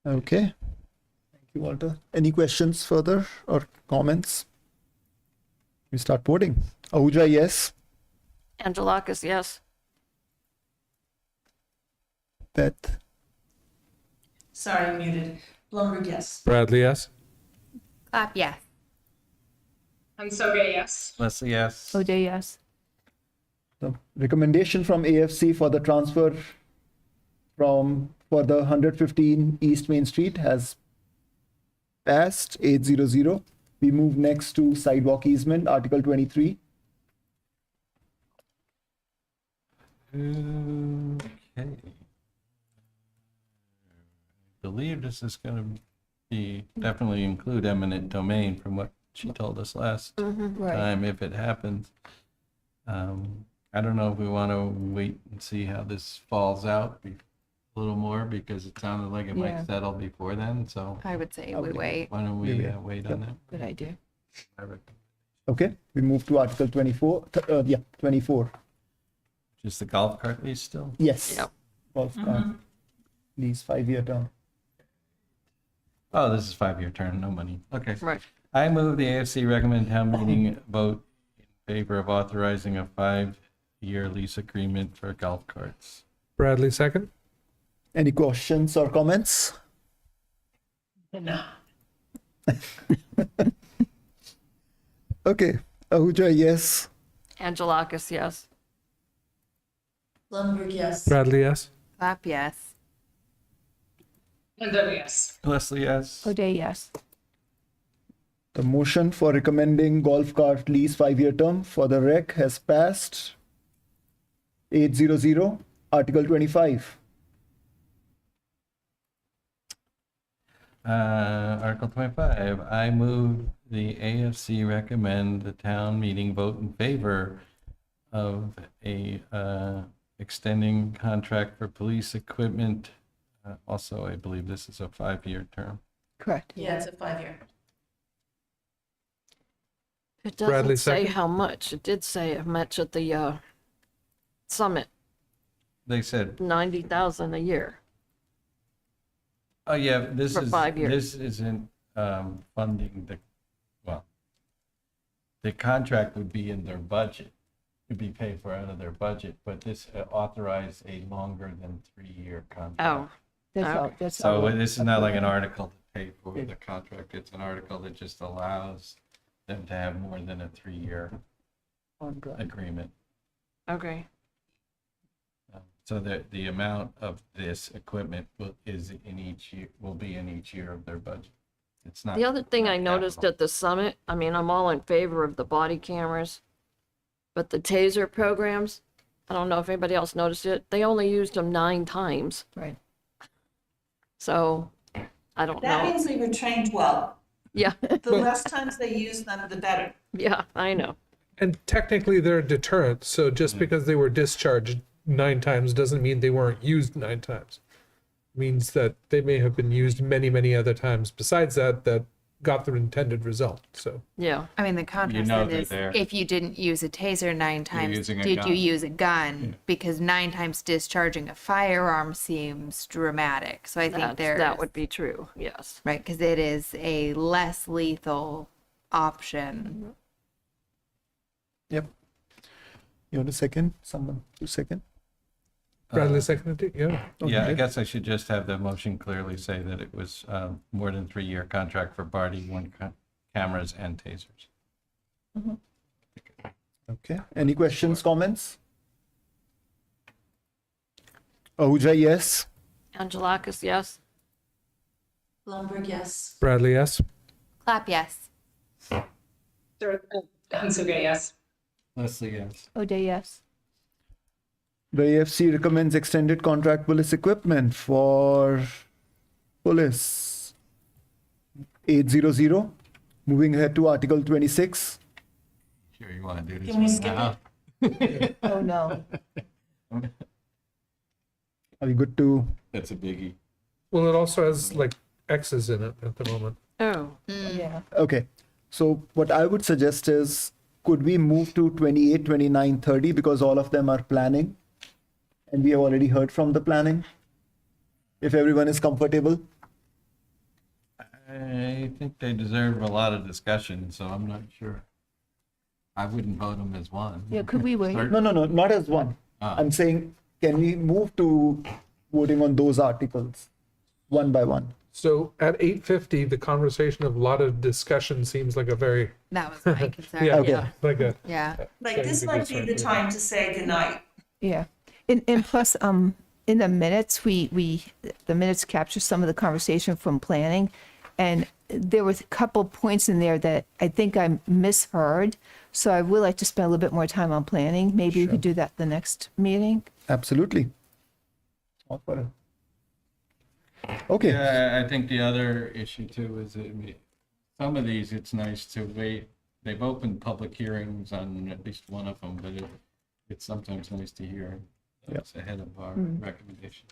Okay. Thank you, Walter. Any questions further or comments? We start voting. Ahuja, yes. Angelakis, yes. Beth, Sorry, muted. Blumberg, yes. Bradley, yes. Clap, yes. Hansoga, yes. Leslie, yes. O'Day, yes. the recommendation from AFC for the transfer for the 115 East Main Street has passed 800. We move next to sidewalk easement, Article 23. Okay. I believe this is going to be definitely include eminent domain from what she told us last Right. time, if it happens. I don't know if we want to wait and see how this falls out a little more, because it sounded like it Yeah. might settle before then. So I would say I we would- wait. why don't we Maybe. wait on that? Good idea. I reckon. Okay, we move to Article 24. 24. Just the golf cart lease still? Yes. Yep. Golf cart. Lease 5-year term. Oh, this is 5-year term, no money. Okay. Right. I move the AFC recommend town meeting vote in favor of authorizing a 5-year lease agreement for golf carts. Bradley, second. Any questions or comments? No. Okay, Ahuja, yes. Angelakis, yes. Blumberg, yes. Bradley, yes. Clap, yes. Hansoga, yes. Leslie, yes. O'Day, yes. The motion for recommending golf cart lease 5-year term for the rec has passed 800. Article 25. Article 25, I move the AFC recommend the town meeting vote in favor of a extending contract for police equipment. Also, I believe this is a 5-year term. Correct. Yeah, it's a 5-year. It Bradley, doesn't say second. how much. It did say how much at the summit, They said, 90,000 a year. oh yeah, this For is, 5 years. this isn't funding the contract would be in their budget, could be paid for out of their budget, but this authorized a longer than 3-year contract. Oh, That's all, Okay. that's all. So this is not like an article to pay for the contract, it's an article that just allows them to have more than a 3-year On ground. agreement. okay. So the amount of this equipment will be in each year of their budget. It's not. The other thing not I noticed capital. at the summit, I mean, I'm all in favor of the body cameras, but the taser programs, I don't know if anybody else noticed it, they only used them 9 times. Right. So I don't That know. means we were trained well. Yeah, The less times they use them, the better. yeah, I know. And technically they're a deterrent. So just because they were discharged 9 times doesn't mean they weren't used 9 times. It means that they may have been used many, many other times besides that got the intended result. So Yeah. I mean, the contrast know then they're is there. if you didn't use a taser 9 times, using a did you gun. use a gun? Because 9 times discharging a firearm seems dramatic. So I think That would be true. Yes. right, because it is a less lethal option. Yep. You want a second? Someone to second? Bradley seconded it. Yeah. Yeah, I Okay. guess I should just have the motion clearly say that it was more than 3-year contract for body worn cameras and tasers. Okay. Any questions, comments? Ahuja, yes. Angelakis, yes. Blumberg, yes. Bradley, yes. Clap, yes. Hansoga, yes. Leslie, yes. O'Day, yes. The AFC recommends extended contract police equipment for police. 800. Moving ahead to Article 26. Sure you want to do this Can we one skip now? Oh, no. Are you good to? That's a biggie. Well, it also has like X's in it at the moment. Oh, Yeah. Okay. So what I would suggest is, could we move to 28, 29, 30 because all of them are planning? And we have already heard from the planning. If everyone is comfortable. I think they deserve a lot of discussion, so I'm not sure. I wouldn't vote them as one. Yeah, could we wait? Start- No, not as one. Ah. I'm saying, can we move to voting on those articles one by one? So at 8:50, the conversation of a lot of discussion seems like a very, That was my concern. yeah, Okay. yeah. like a, Yeah. Like, Yeah, this you could might be start the with time to say goodnight. Yeah. And plus, in the minutes, the minutes capture some of the conversation from planning. And there was a couple points in there that I think I misheard. So I would like to spend a little bit more time on planning. Maybe we could do that the next meeting. Absolutely. All for it. Okay. Yeah, I think the other issue too is, some of these, it's nice to wait. They've opened public hearings on at least one of them, but it's sometimes nice to hear those ahead of our recommendation.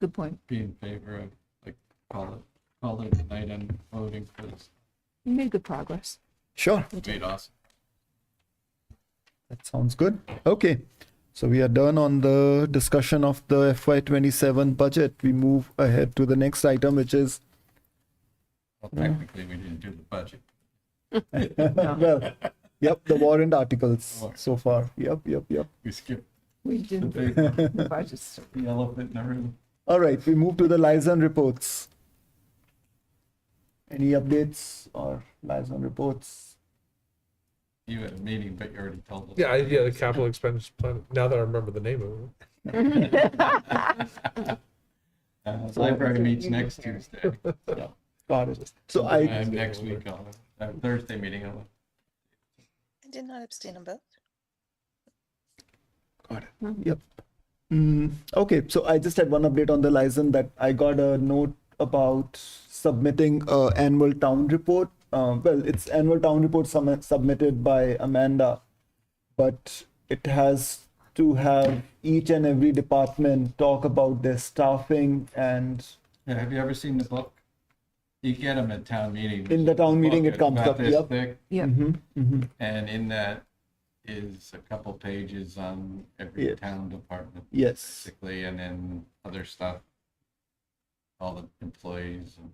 Good point. Be in favor of, like, call it a night on voting for this. You made good progress. Sure. Great, awesome. That sounds good. Okay. So we are done on the discussion of the FY27 budget. We move ahead to the next item, which is, Well, technically, we didn't do the budget. well, yep, the warrant articles Warrant. so far. Yep. We skipped We didn't the big the budgets. the elephant in the room. All right, we move to the liaison reports. Any updates or liaison reports? You had a meeting, but you already told us. yeah, the capital expenditure plan. Now that I remember the name of it. Library meets next Tuesday. Got it. So Next week, Thursday meeting. I did not abstain on both. got it. Yep. Okay, so I just had one update on the liaison, that I got a note about submitting a annual town report. Well, it's annual town report submitted by Amanda, but it has to have each and every department talk about their staffing, and Yeah, have you ever seen the book? You get them at town meeting. in the town meeting it comes About up. this Yep. thick, Yeah. and in that is a couple pages on every Yes. town department, Yes. basically, and then other stuff, all the employees. And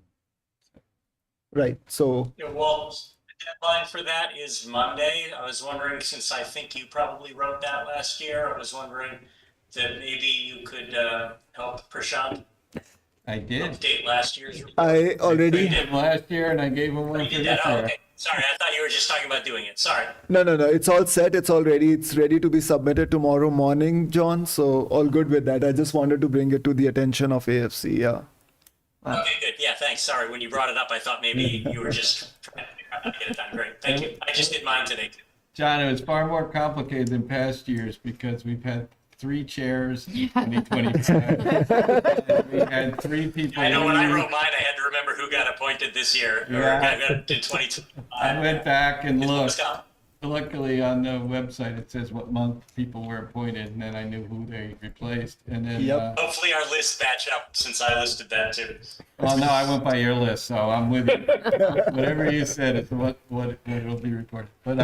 Right. So Yeah, well, the deadline for that is Monday. I was wondering, since I think you probably wrote that last year, I was wondering that maybe you could help Prashant I did. update last year's report. I already You did. Last year, and I gave them one You for did this that? Oh, year. okay. Sorry, I thought you were just talking about doing it. Sorry. no. It's all set. It's all ready. It's ready to be submitted tomorrow morning, John. So all good with that. I just wanted to bring it to the attention of AFC. Yeah. Okay, good. Yeah, thanks. Sorry, when you brought it up, I thought maybe you were just trying to figure out how to get it done. Great. Thank you. I just did mine today. John, it was far more complicated than past years because we've had 3 chairs in 2025. We had 3 people. I know when I leave. wrote mine, I had to remember who got appointed this year. Or Yeah. got did 22. I went back and looked. Scott. Luckily, on the website, it says what month people were appointed, and then I knew who they replaced. And then, Yep. Hopefully our lists match up since I listed that too. well, no, I went by your list, so I'm with you. Whatever you said is what will be recorded. But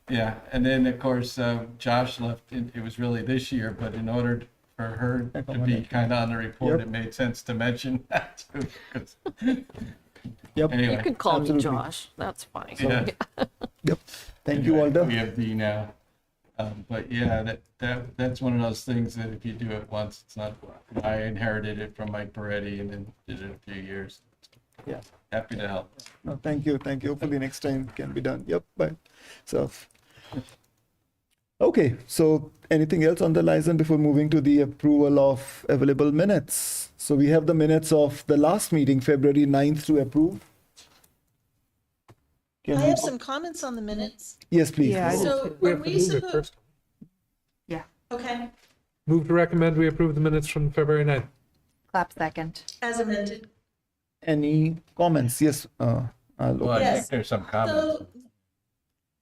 yeah, and then of course Josh left. It was really this year, but in order for her to be kind of on the report, Yep. it made sense to mention that too. 'Cause- Yep. Anyway, You can call Absolutely. me Josh. That's fine. yeah. Yep. Thank you, Anyway, Walter. We have D now. But yeah, that's one of those things that if you do it once, it's not. I inherited it from Mike Peretti and then did it a few years. Yeah. Happy to help. No, thank you. Hopefully next time can be done. Yep. Bye. So, okay. So anything else on the liaison before moving to the approval of available minutes? So we have the minutes of the last meeting, February 9th, to approve. Can I we- have some comments on the minutes. Yes, please. Yeah, I So We when have to we move it supposed, first. Okay, Move to recommend we approve the minutes from February 9th. Clap second. as amended. Any comments? Yes, I'll Well, I open. think Yes. there's some comments. So,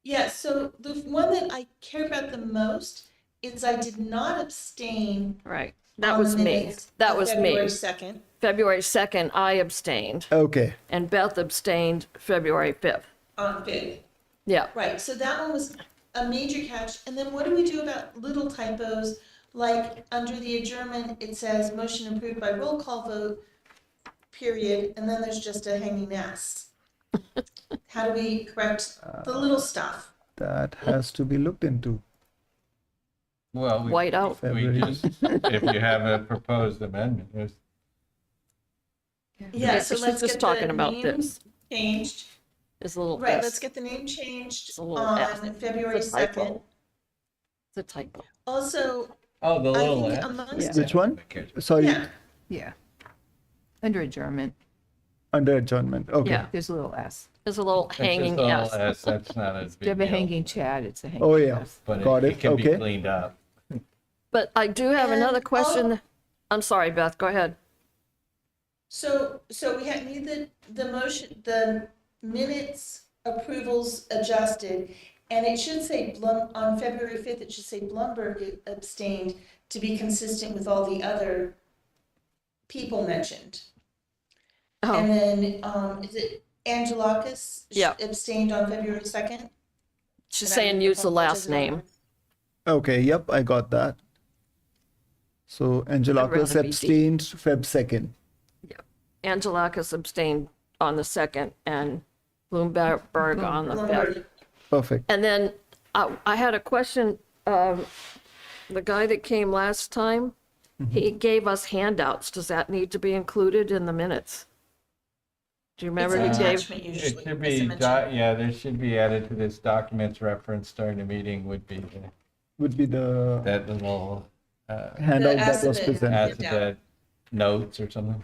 yeah, so the one that I care about the most is I did not abstain Right. That on was the me. minutes That of was February me. 2nd. February 2nd, I abstained, Okay, and Beth abstained February 5th. On 5th. Yeah. Right, so that one was a major catch. And then what do we do about little typos? Like under the adjournment, it says motion approved by roll call vote, period, and then there's just a hanging S. How do we correct the little stuff? that has to be looked into. Well, White out. we February. just, if you have a proposed amendment, there's, Yeah, so She's let's just get talking the about name this. changed. It's a little Right, S. let's get the name changed It's a little F. on February It's a typo. 2nd. It's a typo. Also, oh, the I little think F. amongst, Which one? Sorry, yeah, Yeah. Under adjournment, under adjournment. Okay. Yeah. there's a little S. There's a little It's hanging just a S. little S, that's not a Instead of a big deal. hanging Chad, it's a hanging Oh, yeah. S. But Got it it, can be okay. cleaned up. But I do have And another question. all- I'm sorry, Beth, go ahead. so we need the motion, the minutes approvals adjusted. And it should say on February 5th, it should say Blumberg abstained to be consistent with all the other people mentioned. Oh, And then, is it Angelakis? Yeah. Abstained on February 2nd? she's And I saying use the last apologize about name. that. Okay, yep, I got that. So Angelakis rather be abstained Feb 2nd. Angelakis abstained on the 2nd and Bloomberg on the 5th. Blumberg. Perfect. And then I had a question. The guy that came last time, he gave us handouts. Does that need to be included in the minutes? Do you remember he It's an gave? attachment It usually, should as I be, mentioned. yeah, there should be added to this documents reference during the meeting would be Would be the that little handout that was acid- presented. adds to the notes or something.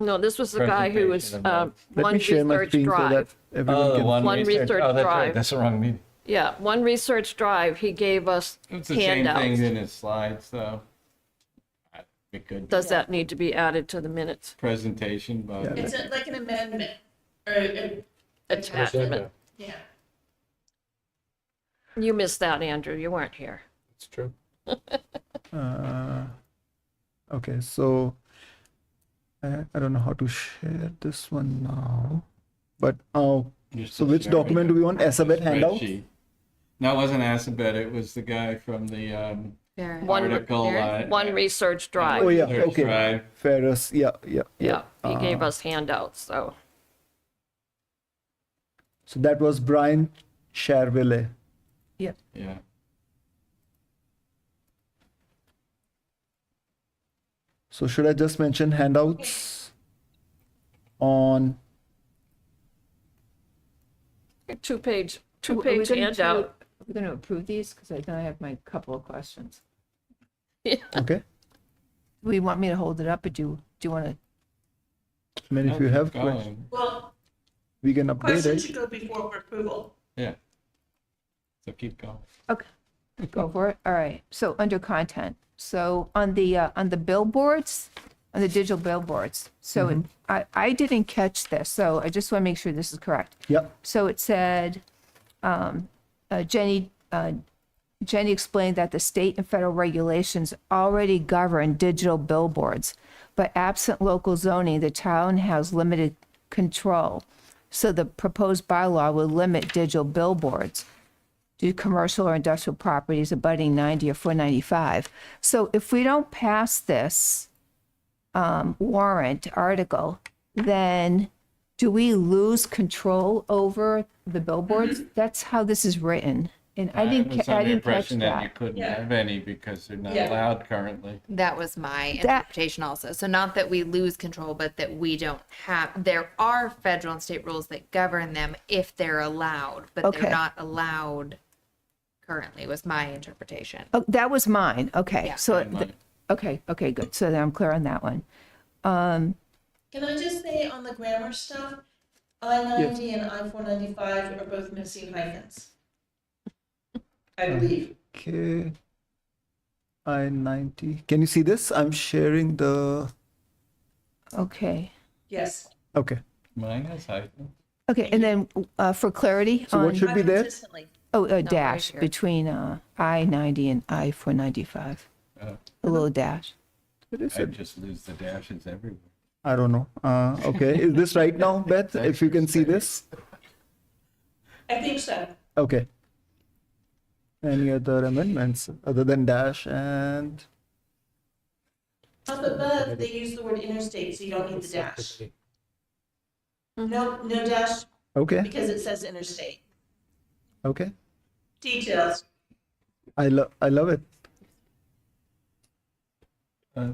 No, this was the guy who was Presentation of notes. Let One me share my Research screen so that Drive. everyone Oh, the can. One Research Oh, that's right, Drive. that's the wrong meeting. Yeah, One Research Drive, he gave us It's the same thing handouts. in his slides, though. A good Does that need to be added to the minutes? presentation, but It's like an amendment, or, a- Attachment. yeah. You missed that, Andrew. You weren't here. It's true. Okay, so I don't know how to share this one now, but just so to which share document do we want? the Alphabet handout? spreadsheet. No, it wasn't Alphabet, it was the guy from the One- article. One Research Drive. Oh yeah, Research okay. Drive. Ferris, yeah. Yeah, he gave us handouts, so. So that was Brian Charville. Yeah. So should I just mention handouts on? Two-page Are we gonna handout. Are we going to approve these? Because I have my couple of questions. Okay. Do you want me to hold it up, or do you want to? I mean, if you have Going. questions, Well, we can update question it. should go before approval. Yeah. So keep going. Okay, go for it. All right. So under content, so on the billboards, on the digital billboards. So I didn't catch this, so I just want to make sure this is correct. Yep. So it said, Jenny explained that the state and federal regulations already govern digital billboards, but absent local zoning, the town has limited control. So the proposed bylaw will limit digital billboards to commercial or industrial properties abutting 90 or 495. So if we don't pass this warrant article, then do we lose control over the billboards? That's how this is written. And I was didn't under the catch impression that you that. couldn't Yeah. have any because they're not Yeah. allowed currently. That was my That- interpretation also. So not that we lose control, but that we don't have, there are federal and state rules that govern them if they're allowed, but Okay. they're not allowed currently was my interpretation. Oh, that was mine. Okay. Yeah. So, And mine. okay, good. So then I'm clear on that one. Can I just say on the grammar stuff, I-90 and I-495 are both missing hyphens. I believe. Okay. I-90. Can you see this? I'm sharing the, Okay. Yes. okay. Mine is, I think. Okay, and then for clarity So what on, should be there? Consistently. a dash here. between I-90 and I-495. Oh. A little dash. It is I a- just lose the dashes everywhere. I don't know. Okay, is this right now, Beth? If you can see this? I think so. Okay. Any other amendments other than dash and, Up above, they use the word interstate, so you don't need the dash. No, no dash, okay, because it says interstate. okay. Details. I love it.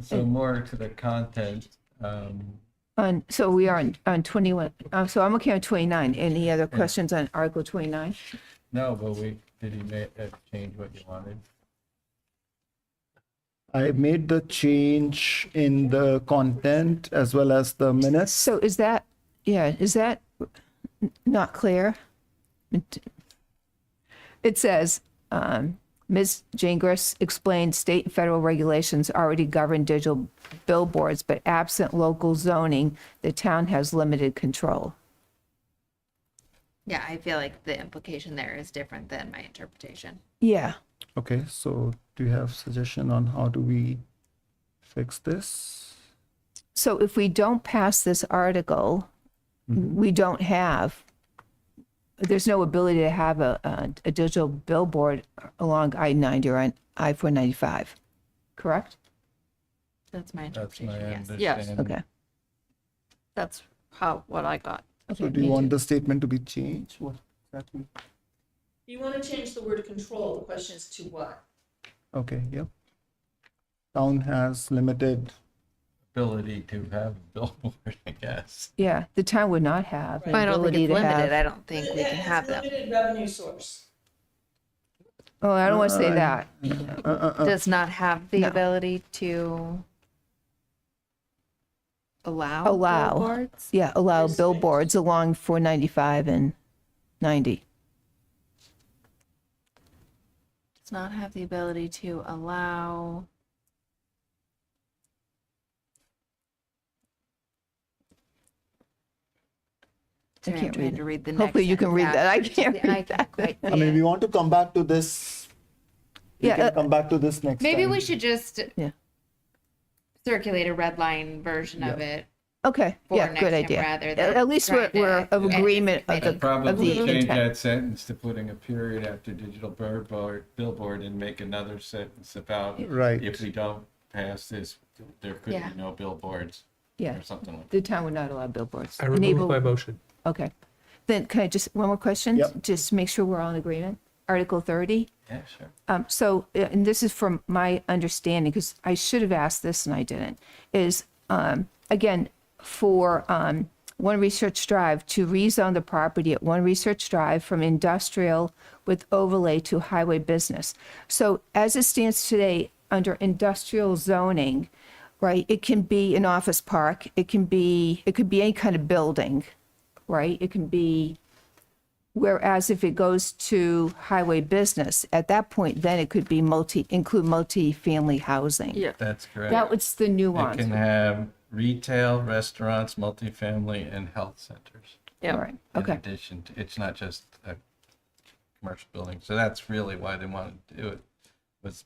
So more to the content, So we are on 21, so I'm okay on 29. Any other questions on Article 29? no, but did he change what you wanted? I made the change in the content as well as the minutes. So is that not clear? It says, Ms. Gingras explained state and federal regulations already govern digital billboards, but absent local zoning, the town has limited control. Yeah, I feel like the implication there is different than my interpretation. Yeah. Okay, so do you have suggestion on how do we fix this? So if we don't pass this article, we don't have, there's no ability to have a digital billboard along I-90 or on I-495, correct? That's my That's interpretation, my yes. Yes. understanding. Okay. That's what I got. So Okay, do you me want too. the statement to be changed? What exactly? You want to change the word control, the question is to what? Okay, yep. Town has limited, Ability to have a billboard, I guess. Yeah, the town would not have an But I don't think ability it's to limited. have. I don't think we can have them. Limited revenue source. Oh, I don't want to say that. Does not have the No. ability to allow Allow. billboards? Yeah, allow billboards along 495 and 90. Does not have the ability to allow. Sorry, I'm can't trying read to it. read the next. Hopefully you can read that. I can't I read can't quite I see mean, we it. want to come back to this. We Yeah, can come back to this next Maybe time. we should just Yeah. circulate a red line version of it. Okay, For yeah, next good time idea. rather than At least we're, trying to we're of edit agreement the of committee. the, Probably of the change intent. that sentence to putting a period after digital billboard and make another sentence about Right. if we don't pass this, there could Yeah. be no billboards Yeah, or something like that. the town would not allow billboards. I remove my motion. Okay. Then can I just, one more question? Yep. Just make sure we're all in agreement. Article 30. Yeah, sure. So, and this is from my understanding, because I should have asked this and I didn't, is, again, for One Research Drive, to rezone the property at One Research Drive from industrial with overlay to highway business. So as it stands today, under industrial zoning, right, it can be an office park, it could be any kind of building, right? It can be, whereas if it goes to highway business, at that point, then it could be include multi-family housing. Yeah. That's correct. That was the It nuance. can have retail, restaurants, multifamily, and health centers. Yeah. All right, In okay, addition, it's not just a commercial building. So that's really why they wanted to do it, was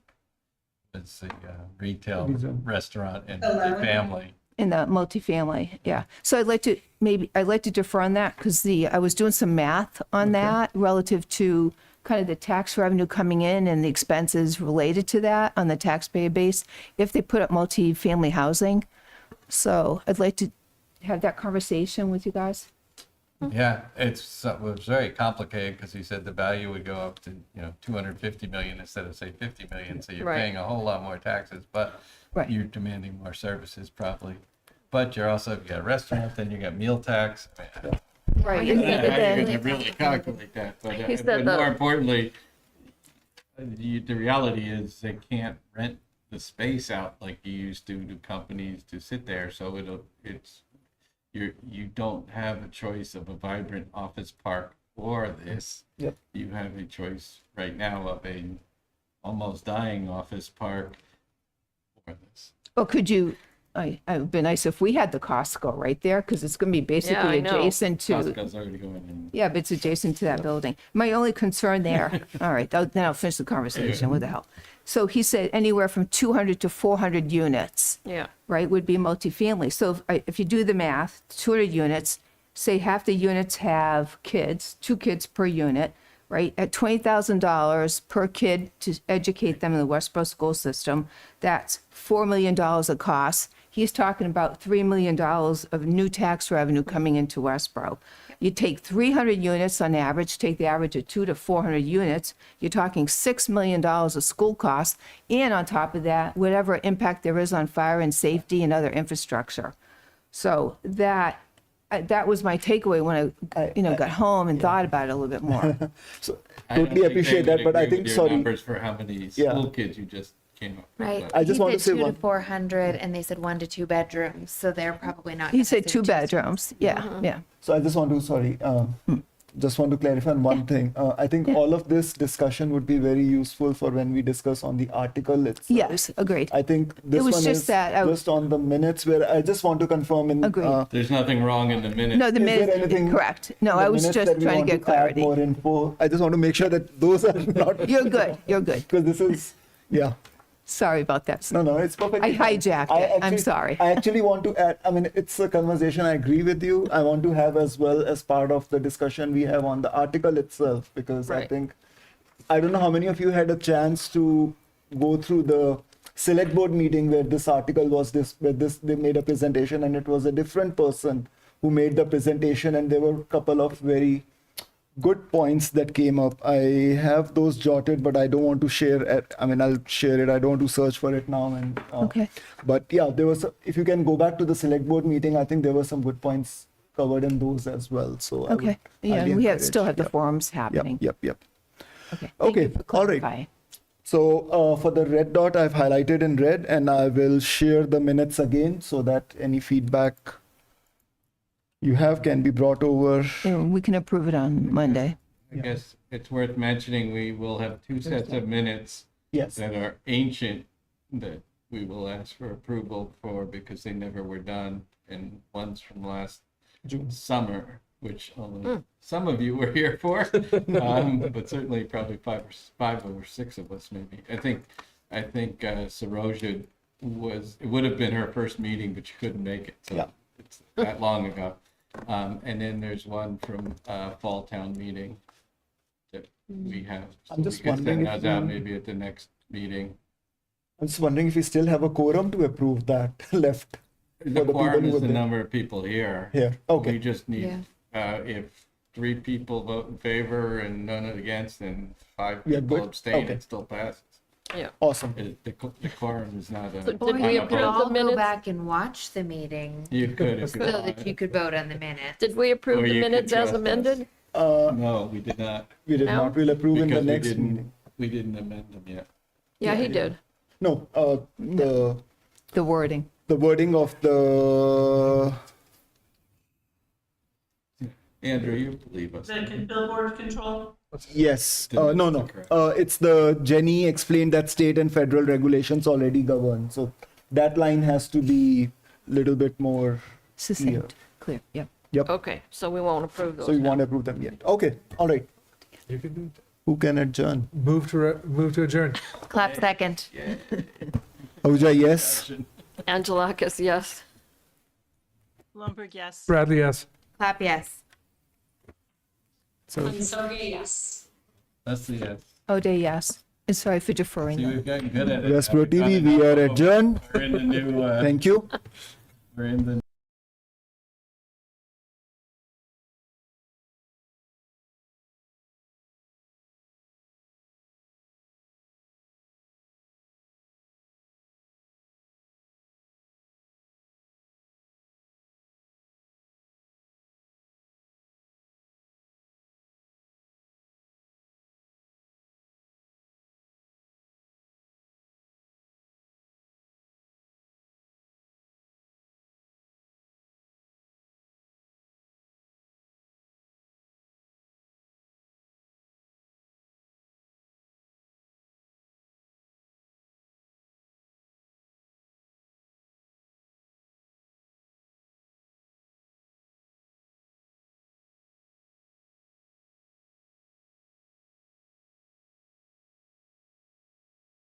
the retail, Rezone. restaurant, and Allowing. family. in the multifamily, yeah. So I'd like to defer on that, because I was doing some math on that relative to kind of the tax revenue coming in and the expenses related to that on the taxpayer base, if they put up multifamily housing. So I'd like to have that conversation with you guys. Yeah, it was very complicated because he said the value would go up to, 250 million instead of say 50 million. So you're Right. paying a whole lot more taxes, but Right. you're demanding more services probably. But you're also, you got a restaurant, then you got meal tax. Right. I mean, how are you gonna really calculate that? But, He said but the- more importantly, the reality is they can't rent the space out like you used to companies to sit there. So you don't have a choice of a vibrant office park or this. Yep. You have a choice right now of a almost dying office park for this. Well, could you, it would be nice if we had the Costco right there, because it's going to be I basically know. adjacent to, Costco's already going in. yeah, but it's adjacent to that building. My only concern there, all right, then I'll finish the conversation, what the hell? So he said anywhere from 200 to 400 units, Yeah. right, would be multifamily. So if you do the math, 200 units, say half the units have kids, 2 kids per unit, right? At $20,000 per kid to educate them in the Westborough school system, that's $4 million of costs. He's talking about $3 million of new tax revenue coming into Westborough. You take 300 units on average, take the average of 200 to 400 units, you're talking $6 million of school costs, and on top of that, whatever impact there is on fire and safety and other infrastructure. So that was my takeaway when I got home and thought about it a little bit more. So I don't totally think appreciate they that, would but I agree think, with your sorry, numbers for how many Yeah. school kids you just came up with. Right. but- I just He want to said say 2 one- to 400, and they said 1 to 2 bedrooms, so they're probably not. He gonna said say 2 bedrooms, yeah, yeah. So I just want to, sorry, just want to clarify on one thing. I think all of this discussion would be very useful for when we discuss on the article itself. Yes, agreed. I think this was one just is that I- just on the minutes where I just want to confirm in. Agreed. There's nothing wrong in the minutes. No, the Is there minute, anything correct. No, in the I was minutes just that we trying to want get add clarity. More info. I just want to make sure that those are not. You're good, you're good. Because this is, yeah. Sorry about that. No, it's perfect. I hijacked it. I'm sorry. I actually want to add, I mean, it's a conversation, I agree with you. I want to have as well as part of the discussion we have on the article itself, because I Right. think, I don't know how many of you had a chance to go through the select board meeting where this article was they made a presentation, and it was a different person who made the presentation, and there were a couple of very good points that came up. I have those jotted, but I don't want to share it. I mean, I'll share it. I don't want to search for it now. And Okay. But yeah, there was. If you can go back to the select board meeting, I think there were some good points covered in those as well. So I would Okay, yeah, highly and we encourage- still have the yep, forums happening. Yep. Okay. Thank Okay, you for all right. clarifying. So for the red dot, I've highlighted in red, and I will share the minutes again so that any feedback you have can be brought over. And we can approve it on Monday. I guess it's worth mentioning, we will have 2 sets of minutes Yes. that are ancient that we will ask for approval for because they never were done. And one's from last June. summer, which only some of you were here for, but certainly probably five or six of us maybe. I think Saroja it would have been her first meeting, but she couldn't make it. So Yeah. it's that long ago. And then there's one from Fall Town meeting that we have. So I'm just we could wondering send if those out you- maybe at the next meeting. I'm just wondering if we still have a quorum to approve that left The for the people quorum who is were the there. number of people here. Here. We Okay. just need, if 3 people vote in favor and none against, and 5 We are people good? abstain, Okay. it still passes. Awesome. The quorum is not a. So did Or we you not a could approve vote. the all go minutes? back and watch the meeting You could if you so want. that you could vote on the minutes. Did we approve Or the you could minutes trust as us. amended? No, we did not. We did No? not. We'll approve in the Because next meeting. we didn't amend them yet. Yeah, he did. No, The wording. the wording of the Andrew, you believe us. billboard control? yes. The No. minutes are correct. It's the Jenny explained that state and federal regulations already govern. So that line has to be a little bit more. Succinct, clear, yep. Okay, so we won't approve those So you now. want to approve them yet? Okay. All right. You can do it. Who can adjourn? Move to adjourn. Clap second. Ahuja, yes. Angelakis, yes. Lumberg, yes. Bradley, yes. Clap yes. So Soge, yes. Leslie, yes. O'Day, yes. And sorry for deferring See, that. we've gotten good at it. Westboro TV, we are adjourned. We're in the new, Thank you. we're in the